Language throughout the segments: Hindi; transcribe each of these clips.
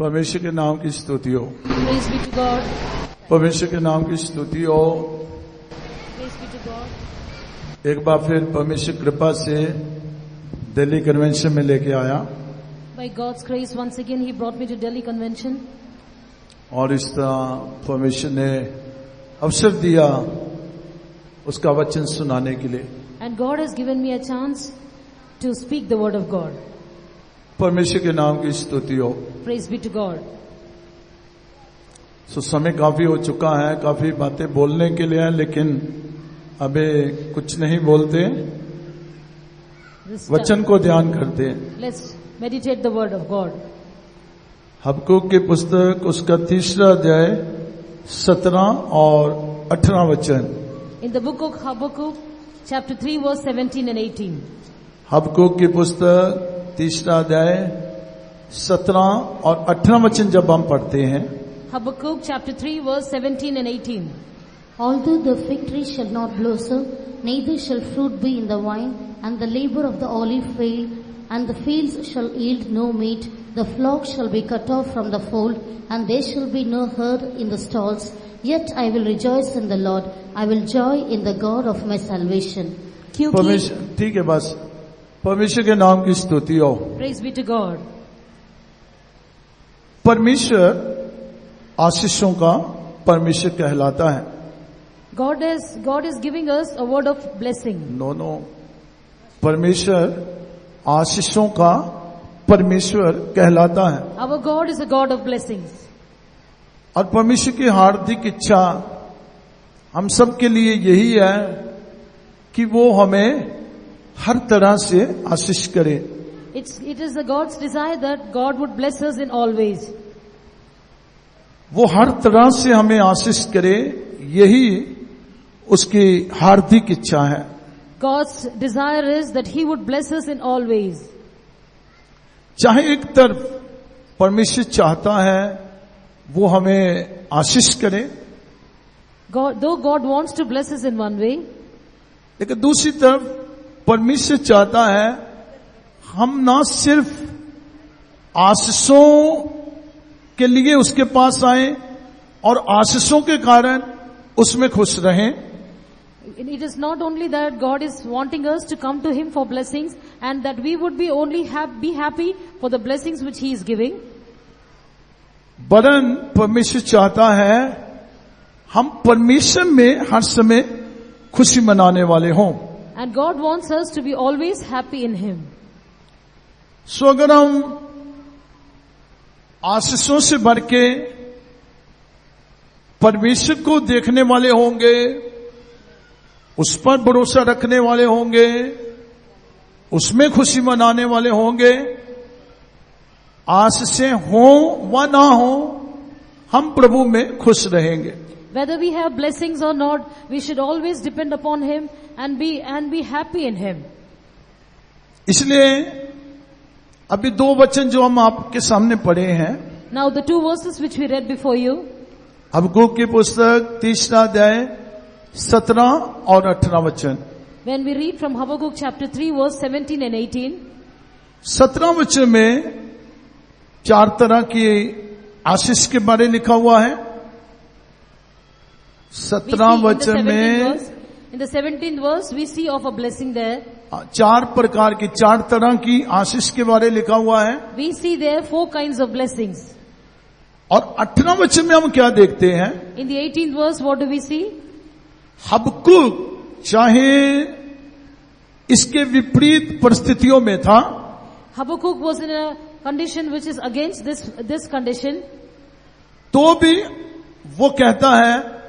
परमेश्वर के नाम की स्तुति हो। Praise be to God. परमेश्वर के नाम की स्तुति हो। Praise be to God. एक बार फिर परमेश्वर कृपा से दिल्ली कन्वेंशन में लेके आया By God's grace, once again He brought me to Delhi Convention. और इस तरह परमेश्वर ने अवसर दिया उसका वचन सुनाने के लिए। And God has given me a chance to speak the word of God. परमेश्वर के नाम की स्तुति हो। Praise be to God. सो समय काफी हो चुका है, काफी बातें बोलने के लिए है, लेकिन अबे कुछ नहीं बोलते, This वचन को ध्यान करते हैं। Let's meditate the word of God. Habakkuk की पुस्तक उसका 3 अध्याय 17 और 18 वचन। In the book of Habakkuk, chapter 3, verse 17 and 18. Habakkuk की पुस्तक 3 अध्याय 17 और 18 वचन जब हम पढ़ते हैं, Habakkuk, chapter 3, verse 17 and 18. Although the fig tree shall not blossom, neither shall fruit be in the vine, and the labor of the olive fail, and the fields shall yield no meat, the flock shall be cut off from the fold, and there shall be no herd in the stalls. Yet I will rejoice in the Lord, I will joy in the God of my salvation. परमेश्वर, ठीक है, बस परमेश्वर के नाम की स्तुति हो। Praise be to God. परमेश्वर आशीषों का परमेश्वर कहलाता है। God is giving us a word of blessing. No, परमेश्वर आशीषों का परमेश्वर कहलाता है। Our God is a God of blessings. और परमेश्वर की हार्दिक इच्छा हम सब के लिए यही है कि वो हमें हर तरह से आशीष करे। It is the God's desire that God would bless us in all ways. वो हर तरह से हमें आशीष करे, यही उसकी हार्दिक इच्छा है। God's desire is that He would bless us in all ways. चाहे एक तरफ परमेश्वर चाहता है वो हमें आशीष करे, Though God wants to bless us in one way, लेकिन दूसरी तरफ परमेश्वर चाहता है हम ना सिर्फ आशीषों के लिए उसके पास आए और आशीषों के कारण उसमें खुश रहें, it is not only that God is wanting us to come to Him for blessings and that we would be only be happy for the blessings which He is giving. वरन परमेश्वर चाहता है हम परमेश्वर में हर समय खुशी मनाने वाले हों। And God wants us to be always happy in Him. सो अगर हम आशीषों से भर के परमेश्वर को देखने वाले होंगे, उस पर भरोसा रखने वाले होंगे, उसमें खुशी मनाने वाले होंगे, आशीषें हों व ना हों, हम प्रभु में खुश रहेंगे। Whether we have blessings or not, we should always depend upon Him and be happy in Him. इसलिए अभी 2 वचन जो हम आपके सामने पढ़े हैं, Now the 2 verses which we read before you, Habakkuk की पुस्तक 3 अध्याय 17 और 18 वचन। when we read from Habakkuk chapter 3 verse 17 and 18, 17 वचन में 4 तरह की आशीष के बारे लिखा हुआ है। we see 17 वचन में in the 17th verse we see of a blessing there. 4 प्रकार की 4 तरह की आशीष के बारे लिखा हुआ है। We see there 4 kinds of blessings. और 18 वचन में हम क्या देखते हैं? In the 18th verse, what do we see? Habakkuk चाहे इसके विपरीत परिस्थितियों में था, Habakkuk was in a condition which is against this condition. तो भी वो कहता है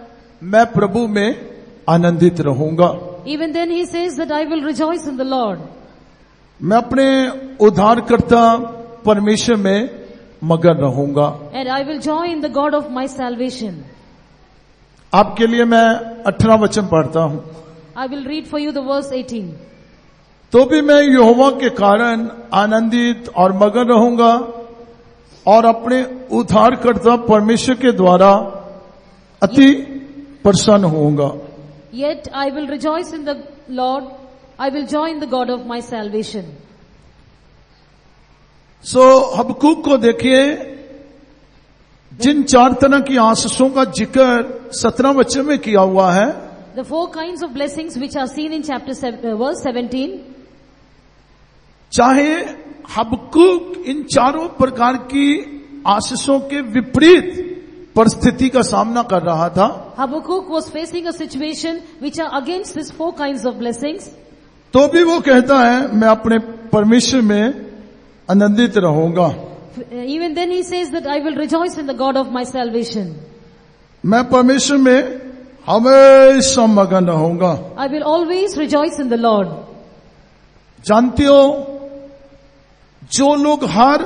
मैं प्रभु में आनंदित रहूंगा। Even then he says that I will rejoice in the Lord. मैं अपने उद्धारकर्ता परमेश्वर में मगन रहूंगा। And I will joy in the God of my salvation. आपके लिए मैं 18 वचन पढ़ता हूं। I will read for you the verse 18. तो भी मैं यहोवा के कारण आनंदित और मगन रहूंगा और अपने उद्धारकर्ता परमेश्वर के द्वारा अति प्रसन्न होऊंगा। Yet I will rejoice in the Lord, I will joy in the God of my salvation. Habakkuk को देखिए, जिन 4 तरह की आशीषों का जिक्र 17 वचन में किया हुआ है, The 4 kinds of blessings which are seen in chapter verse 17. चाहे हबक्कुक इन चारों प्रकार की आशीषों के विपरीत परिस्थिति का सामना कर रहा था, Habakkuk was facing a situation which are against these 4 kinds of blessings. तो भी वो कहता है मैं अपने परमेश्वर में आनंदित रहूंगा, Even then he says that I will rejoice in the God of my salvation. मैं परमेश्वर में हमेशा मगन रहूंगा। I will always rejoice in the Lord. जानते हो, जो लोग हर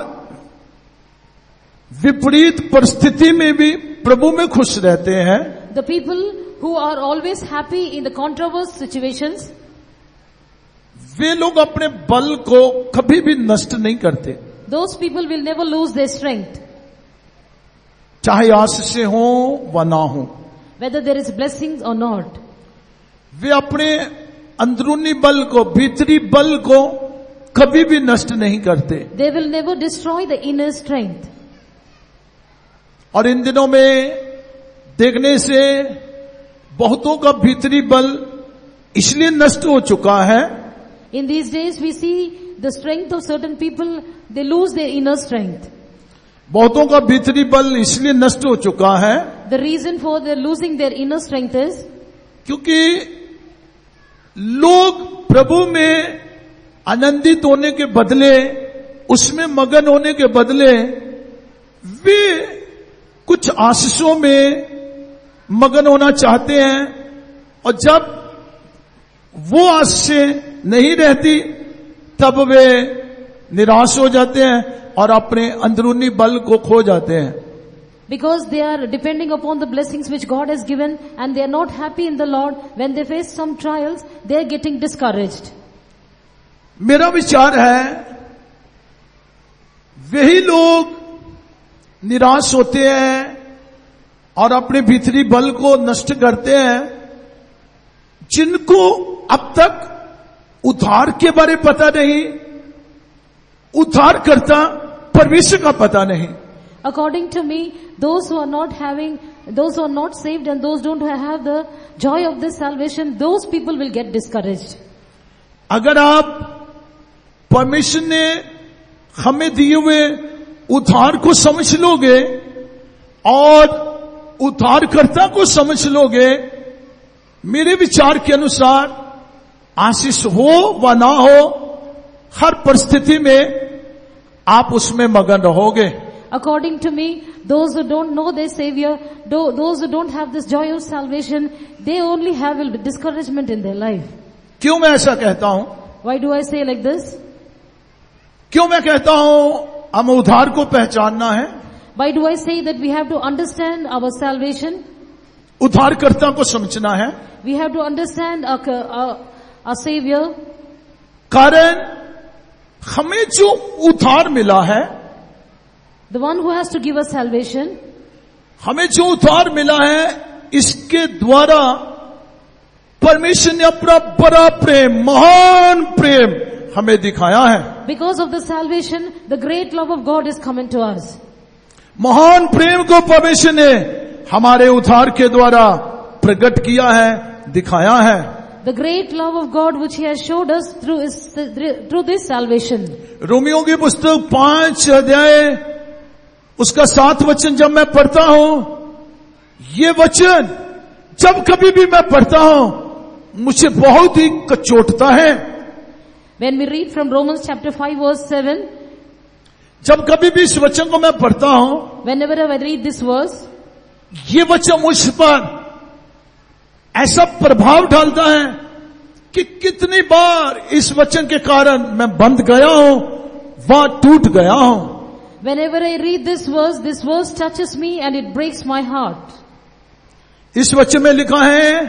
विपरीत परिस्थिति में भी प्रभु में खुश रहते हैं, The people who are always happy in the controversial situations, वे लोग अपने बल को कभी भी नष्ट नहीं करते। those people will never lose their strength. चाहे आशीषें हो व ना हो, Whether there is blessings or not. वे अपने अंदरूनी बल को, भीतरी बल को कभी भी नष्ट नहीं करते। They will never destroy the inner strength. और इन दिनों में देखने से बहुतों का भीतरी बल इसलिए नष्ट हो चुका है, In these days we see the strength of certain people, they lose their inner strength. बहुतों का भीतरी बल इसलिए नष्ट हो चुका है The reason for their losing their inner strength is क्योंकि लोग प्रभु में आनंदित होने के बदले, उसमें मगन होने के बदले, वे कुछ आशीषों में मगन होना चाहते हैं, और जब वो आशीषें नहीं रहती तब वे निराश हो जाते हैं और अपने अंदरूनी बल को खो जाते हैं। because they are depending upon the blessings which God has given and they are not happy in the Lord. When they face some trials, they are getting discouraged. मेरा विचार है वही लोग निराश होते हैं और अपने भीतरी बल को नष्ट करते हैं जिनको अब तक उद्धार के बारे पता नहीं, उद्धारकर्ता परमेश्वर का पता नहीं। According to me, those who are not saved and those don't have the joy of this salvation, those people will get discouraged. अगर आप परमेश्वर ने हमें दिए हुए उद्धार को समझ लोगे और उद्धारकर्ता को समझ लोगे, मेरे विचार के अनुसार आशीष हो व ना हो, हर परिस्थिति में आप उसमें मगन रहोगे। According to me, those who don't know their Savior, those who don't have this joy of salvation, they only have a discouragement in their life. क्यों मैं ऐसा कहता हूं? Why do I say like this? क्यों मैं कहता हूं हम उद्धार को पहचानना है? Why do I say that we have to understand our salvation? उद्धारकर्ता को समझना है। We have to understand our Savior. कारण हमें जो उद्धार मिला है, The one who has to give us salvation, हमें जो उद्धार मिला है, इसके द्वारा परमेश्वर ने अपना बड़ा प्रेम, महान प्रेम हमें दिखाया है। because of the salvation, the great love of God is coming to us. महान प्रेम को परमेश्वर ने हमारे उद्धार के द्वारा प्रकट किया है, दिखाया है। The great love of God which He has showed us through this salvation. रोमियों की पुस्तक 5 अध्याय उसका 7 वचन जब मैं पढ़ता हूं, ये वचन जब कभी भी मैं पढ़ता हूं मुझे बहुत ही कचोटता है। When we read from Romans chapter 5 verse 7, जब कभी भी इस वचन को मैं पढ़ता हूं, whenever I read this verse, ये वचन मुझ पर ऐसा प्रभाव डालता है कि कितनी बार इस वचन के कारण मैं बंध गया हूं, वहां टूट गया हूं। whenever I read this verse touches me and it breaks my heart. इस वचन में लिखा है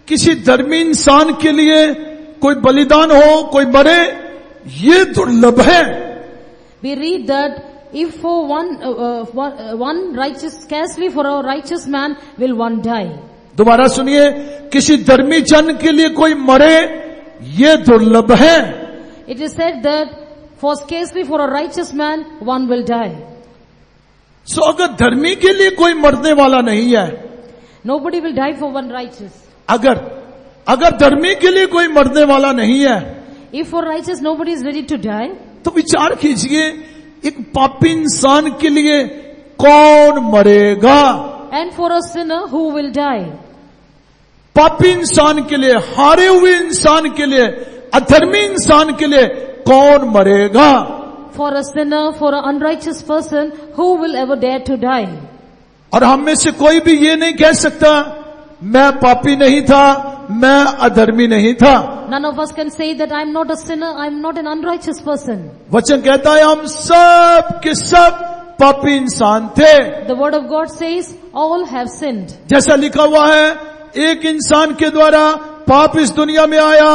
किसी धर्मी इंसान के लिए कोई बलिदान हो, कोई मरे, ये दुर्लभ है। We read that if for one righteous, scarcely for a righteous man will one die. दोबारा सुनिए, किसी धर्मी जन के लिए कोई मरे, ये दुर्लभ है। It is said that for scarcely for a righteous man one will die. सो अगर धर्मी के लिए कोई मरने वाला नहीं है, Nobody will die for one righteous. अगर धर्मी के लिए कोई मरने वाला नहीं है, If for righteous nobody is ready to die, तो विचार कीजिए एक पापी इंसान के लिए कौन मरेगा? and for a sinner who will die? पापी इंसान के लिए, हारे हुए इंसान के लिए, अधर्मी इंसान के लिए कौन मरेगा? For a sinner, for an unrighteous person, who will ever dare to die? और हम में से कोई भी ये नहीं कह सकता मैं पापी नहीं था, मैं अधर्मी नहीं था। None of us can say that I'm not a sinner, I'm not an unrighteous person. वचन कहता है हम सब के सब पापी इंसान थे। The word of God says, all have sinned. जैसा लिखा हुआ है, एक इंसान के द्वारा पाप इस दुनिया में आया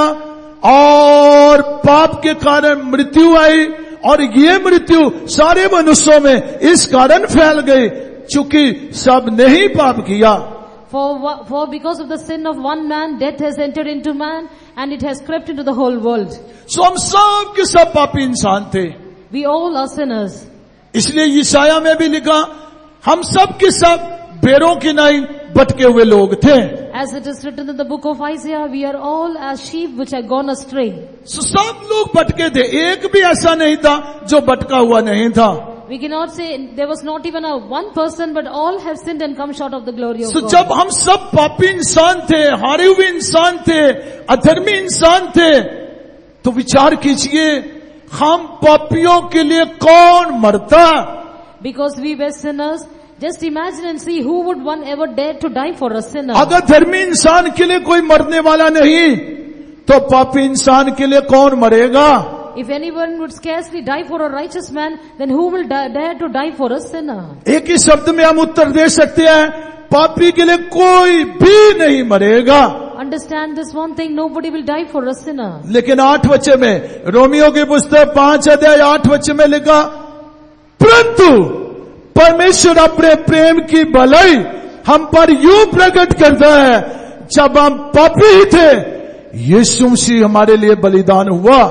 और पाप के कारण मृत्यु आई, और ये मृत्यु सारे मनुष्यों में इस कारण फैल गई चूंकि सब ने ही पाप किया। For because of the sin of one man, death has entered into man, and it has crept into the whole world. सो हम सब के सब पापी इंसान थे। We all are sinners. इसलिए यशाया में भी लिखा हम सब के सब बेरों के नहीं भटके हुए लोग थे। As it is written in the book of Isaiah, we are all as sheep which are gone astray. सो सब लोग भटके थे, एक भी ऐसा नहीं था जो भटका हुआ नहीं था। We cannot say there was not even a one person, but all have sinned and come short of the glory of so God. जब हम सब पापी इंसान थे, हारे हुए इंसान थे, अधर्मी इंसान थे, तो विचार कीजिए हम पापियों के लिए कौन मरता? Because we were sinners, just imagine and see who would one ever dare to die for a sinner. अगर धर्मी इंसान के लिए कोई मरने वाला नहीं, तो पापी इंसान के लिए कौन मरेगा? If anyone would scarcely die for a righteous man, then who will dare to die for a sinner? एक ही शब्द में हम उत्तर दे सकते हैं, पापी के लिए कोई भी नहीं मरेगा। Understand this one thing, nobody will die for a sinner. लेकिन 8 वचन में, रोमियो की पुस्तक 5 अध्याय 8 वचन में लिखा, परंतु परमेश्वर अपने प्रेम की भलाई हम पर यूं प्रकट करता है, जब हम पापी ही थे यीशु मसीह हमारे लिए बलिदान हुआ।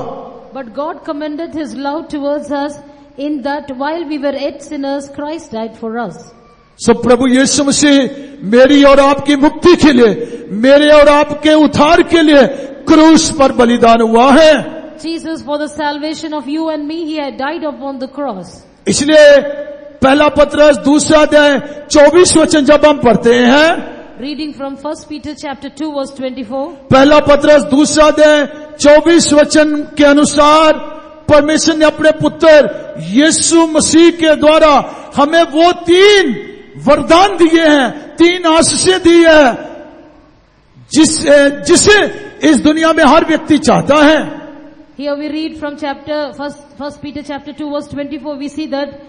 But God commended His love towards us in that while we were yet sinners, Christ died for us. सो प्रभु यीशु मसीह मेरी और आपकी मुक्ति के लिए, मेरे और आपके उद्धार के लिए क्रूस पर बलिदान हुआ है। Jesus, for the salvation of you and me, He had died upon the cross. इसलिए पहला पत्रस 2 अध्याय 24 वचन जब हम पढ़ते हैं, Reading from 1 Peter chapter 2 verse 24. पहला पत्रस 2 अध्याय 24 वचन के अनुसार परमेश्वर ने अपने पुत्र यीशु मसीह के द्वारा हमें वो 3 वरदान दिए हैं, 3 आशीषें दी है, जिसे इस दुनिया में हर व्यक्ति चाहता है। Here we read from First Peter chapter 2 verse 24. We see that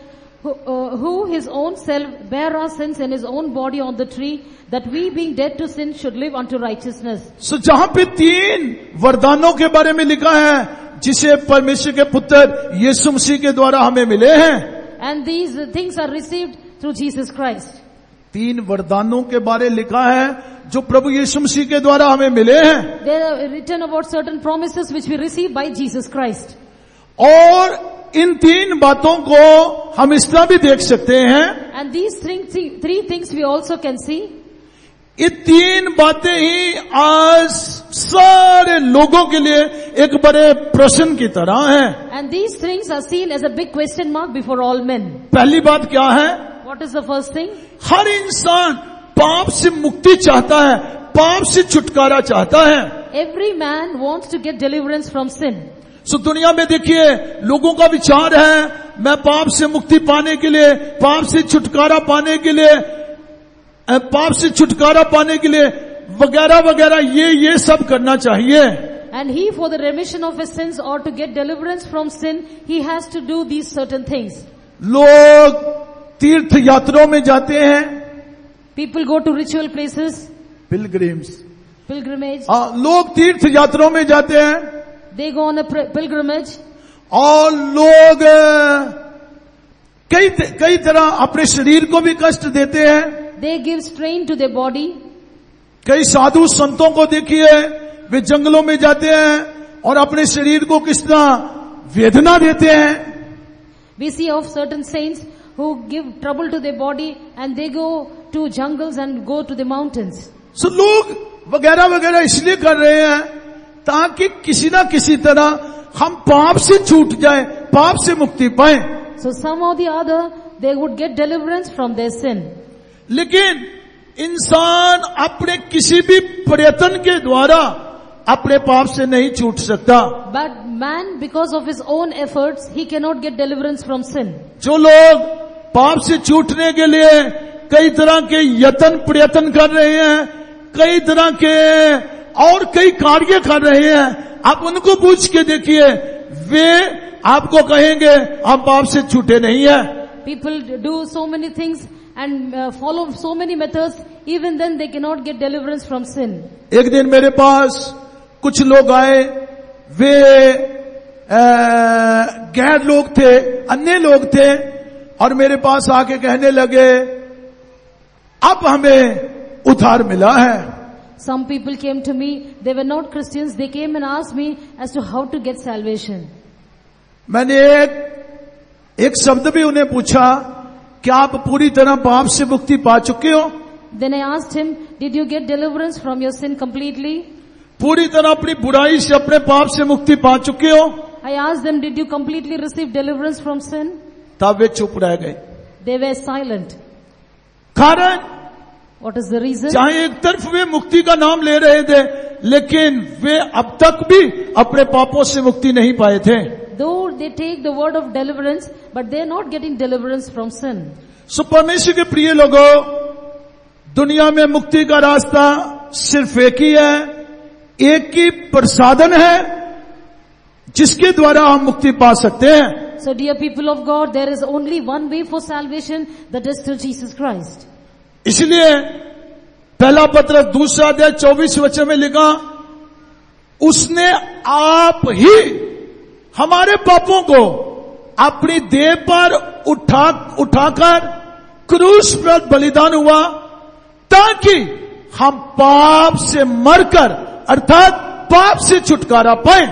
who His own self bare our sins in His own body on the tree, that we being dead to sin should live unto righteousness. सो जहां पे 3 वरदानों के बारे में लिखा है जिसे परमेश्वर के पुत्र यीशु मसीह के द्वारा हमें मिले हैं, And these things are received through Jesus Christ. 3 वरदानों के बारे लिखा है जो प्रभु यीशु मसीह के द्वारा हमें मिले हैं। There are written about certain promises which we receive by Jesus Christ. और इन 3 बातों को हम इस तरह भी देख सकते हैं, And these three things we also can see. ये 3 बातें ही आज सारे लोगों के लिए एक बड़े प्रश्न की तरह हैं। And these things are seen as a big question mark before all men. पहली बात क्या है? What is the first thing? हर इंसान पाप से मुक्ति चाहता है, पाप से छुटकारा चाहता है। Every man wants to get deliverance from sin. सो दुनिया में देखिए लोगों का विचार है मैं पाप से मुक्ति पाने के लिए, पाप से छुटकारा पाने के लिए, पाप से छुटकारा पाने के लिए वगैरह वगैरह ये सब करना चाहिए। And he, for the remission of his sins or to get deliverance from sin, he has to do these certain things. लोग तीर्थ यात्राओं में जाते हैं, People go to ritual places, pilgrims, pilgrimage. लोग तीर्थ यात्राओं में जाते हैं, They go on a pilgrimage. और लोग कई तरह अपने शरीर को भी कष्ट देते हैं। They give strain to their body. कई साधु संतों को देखिए वे जंगलों में जाते हैं और अपने शरीर को किस तरह वेदना देते हैं। We see of certain saints who give trouble to their body and they go to jungles and go to the mountains. सो लोग वगैरह वगैरह इसलिए कर रहे हैं ताकि किसी ना किसी तरह हम पाप से छूट जाए, पाप से मुक्ति पाए. So somehow or the other, they would get deliverance from their sin. लेकिन इंसान अपने किसी भी प्रयत्न के द्वारा अपने पाप से नहीं छूट सकता. But man, because of his own efforts, he cannot get deliverance from sin. जो लोग पाप से छूटने के लिए कई तरह के यत्न प्रयत्न कर रहे हैं, कई तरह के और कई कार्य कर रहे हैं, आप उनको पूछ के देखिए, वे आपको कहेंगे हम पाप से छूटे नहीं है. People do so many things and follow so many methods, even then they cannot get deliverance from sin. एक दिन मेरे पास कुछ लोग आए, वे गैर लोग थे, अन्य लोग थे, और मेरे पास आके कहने लगे अब हमें उद्धार मिला है. Some people came to me, they were not Christians, they came and asked me as to how to get salvation. मैंने एक शब्द भी उन्हें पूछा, क्या आप पूरी तरह पाप से मुक्ति पा चुके हो? Then I asked him, did you get deliverance from your sin completely? पूरी तरह अपनी बुराई से, अपने पाप से मुक्ति पा चुके हो? I asked them, did you completely receive deliverance from sin? तब वे चुप रह गए. They were silent. कारण, What is the reason? चाहे एक तरफ वे मुक्ति का नाम ले रहे थे, लेकिन वे अब तक भी अपने पापों से मुक्ति नहीं पाए थे. Though they take the word of deliverance, but they are not getting deliverance from sin. सो परमेश्वर के प्रिय लोगों, दुनिया में मुक्ति का रास्ता सिर्फ एक ही है, एक ही प्रसाधन है जिसके द्वारा हम मुक्ति पा सकते हैं. So dear people of God, there is only one way for salvation, that is through Jesus Christ. इसलिए पहला पत्र 2:24 में लिखा, उसने आप ही हमारे पापों को अपनी देह पर उठाकर क्रूस पर बलिदान हुआ, ताकि हम पाप से मरकर अर्थात पाप से छुटकारा पाएं.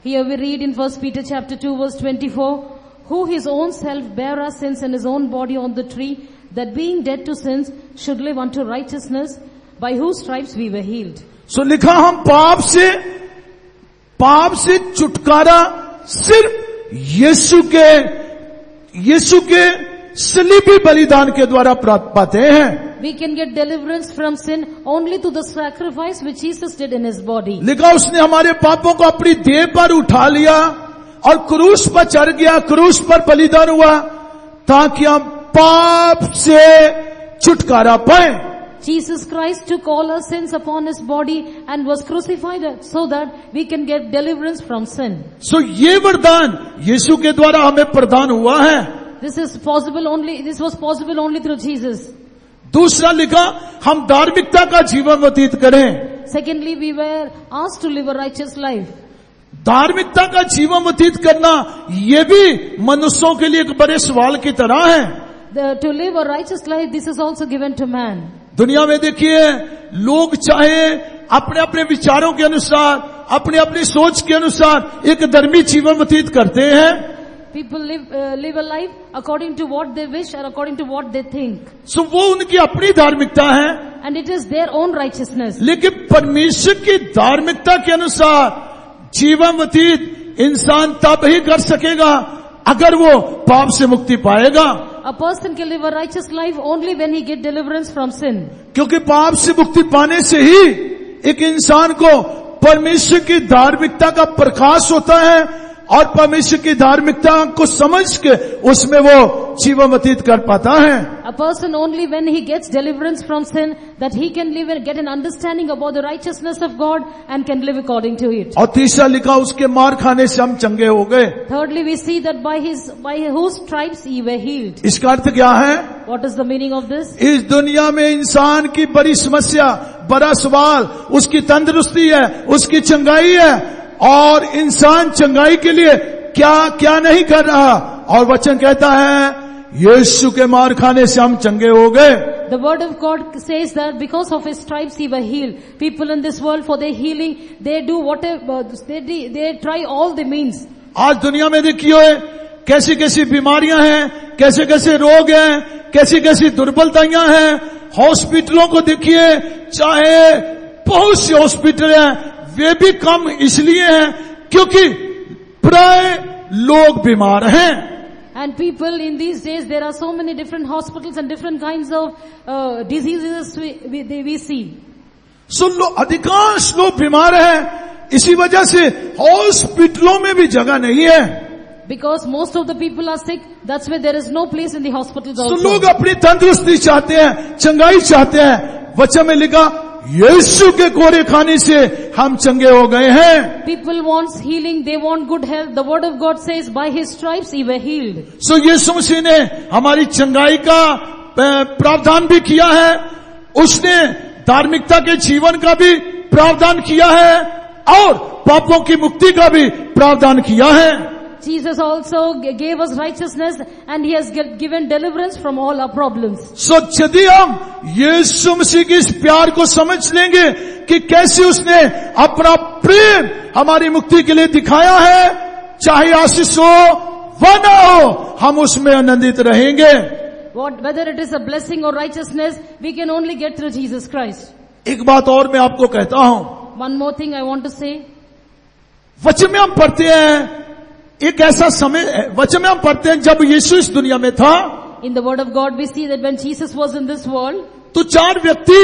Here we read in 1 Peter chapter 2 verse 24, who his own self bare our sins in his own body on the tree, that being dead to sins should live unto righteousness, by whose stripes we were healed. सो लिखा, हम पाप से छुटकारा सिर्फ यीशु के सलीबी बलिदान के द्वारा प्राप्त पाते हैं. We can get deliverance from sin only through the sacrifice which Jesus did in his body. लिखा, उसने हमारे पापों को अपनी देह पर उठा लिया और क्रूस पर चढ़ गया, क्रूस पर बलिदान हुआ, ताकि हम पाप से छुटकारा पाए. Jesus Christ took all our sins upon his body and was crucified so that we can get deliverance from sin. सो ये वरदान यीशु के द्वारा हमें प्रदान हुआ है. This was possible only through Jesus. दूसरा लिखा, हम धार्मिकता का जीवन व्यतीत करें. Secondly, we were asked to live a righteous life. धार्मिकता का जीवन व्यतीत करना ये भी मनुष्यों के लिए एक बड़े सवाल की तरह है. To live a righteous life, this is also given to man. दुनिया में देखिए, लोग चाहे अपने अपने विचारों के अनुसार, अपने अपनी सोच के अनुसार एक धर्मी जीवन व्यतीत करते हैं. People live a life according to what they wish or according to what they think. सो वो उनकी अपनी धार्मिकता है. And it is their own righteousness. लेकिन परमेश्वर की धार्मिकता के अनुसार जीवन व्यतीत इंसान तब ही कर सकेगा अगर वो पाप से मुक्ति पाएगा. A person can live a righteous life only when he get deliverance from sin. क्योंकि पाप से मुक्ति पाने से ही एक इंसान को परमेश्वर की धार्मिकता का प्रकाश होता है, और परमेश्वर की धार्मिकता को समझ के उसमें वो जीवन व्यतीत कर पाता है. A person only when he gets deliverance from sin, that he can live and get an understanding about the righteousness of God and can live according to it. और तीसरा लिखा, उसके मार खाने से हम चंगे हो गए. Thirdly, we see that by whose stripes ye were healed. इसका अर्थ क्या है? What is the meaning of this? इस दुनिया में इंसान की बड़ी समस्या, बड़ा सवाल उसकी तंदुरुस्ती है, उसकी चंगाई है, और इंसान चंगाई के लिए क्या क्या नहीं कर रहा. और वचन कहता है, यीशु के मार खाने से हम चंगे हो गए. The word of God says that because of his stripes he were healed. People in this world, for their healing, they do whatever, they try all the means. आज दुनिया में देखिए, कैसी कैसी बीमारियां हैं, कैसे कैसे रोग हैं, कैसी कैसी दुर्बलताएं हैं। हॉस्पिटलों को देखिए, चाहे बहुत से हॉस्पिटल हैं, वे भी कम इसलिए हैं क्योंकि प्राय लोग बीमार हैं। And people in these days, there are so many different hospitals and different kinds of diseases we see. अधिकांश लोग बीमार हैं, इसी वजह से हॉस्पिटलों में भी जगह नहीं है। Because most of the people are sick, that's why there is no place in the hospitals also. लोग अपनी तंदुरुस्ती चाहते हैं, चंगाई चाहते हैं। वचन में लिखा, यीशु के कोरे खाने से हम चंगे हो गए हैं। People wants healing, they want good health. The word of God says, by his stripes he were healed. यीशु मसीह ने हमारी चंगाई का प्रावधान भी किया है, उसने धार्मिकता के जीवन का भी प्रावधान किया है और पापों की मुक्ति का भी प्रावधान किया है। Jesus also gave us righteousness and he has given deliverance from all our problems. यदि हम यीशु मसीह के इस प्यार को समझ लेंगे कि कैसे उसने अपना प्रेम हमारी मुक्ति के लिए दिखाया है, चाहे आशीष हो व न हो, हम उसमें आनंदित रहेंगे। Whether it is a blessing or righteousness, we can only get through Jesus Christ. एक बात और मैं आपको कहता हूं, One more thing I want to say. वचन में हम पढ़ते हैं, एक ऐसा समय वचन में हम पढ़ते हैं जब यीशु इस दुनिया में था। In the word of God we see that when Jesus was in this world, तो 4 व्यक्ति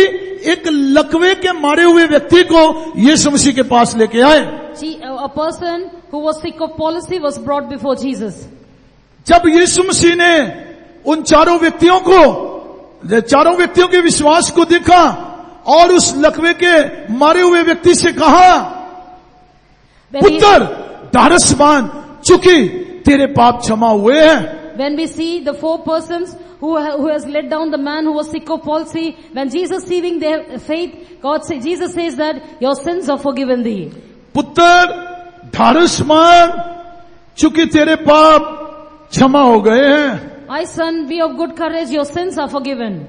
एक लकवे के मारे हुए व्यक्ति को यीशु मसीह के पास लेके आए। a person who was sick of palsy was brought before Jesus. जब यीशु मसीह ने उन चारों व्यक्तियों के विश्वास को देखा और उस लकवे के मारे हुए व्यक्ति से कहा, पुत्र ढाढ़स बांध, चूंकि तेरे पाप क्षमा हुए हैं। When we see the 4 persons who has let down the man who was sick of palsy, when Jesus seeing their faith, Jesus says that your sins are forgiven thee. पुत्र ढाढ़स बांध, चूंकि तेरे पाप क्षमा हो गए हैं। My son, be of good courage, your sins are forgiven.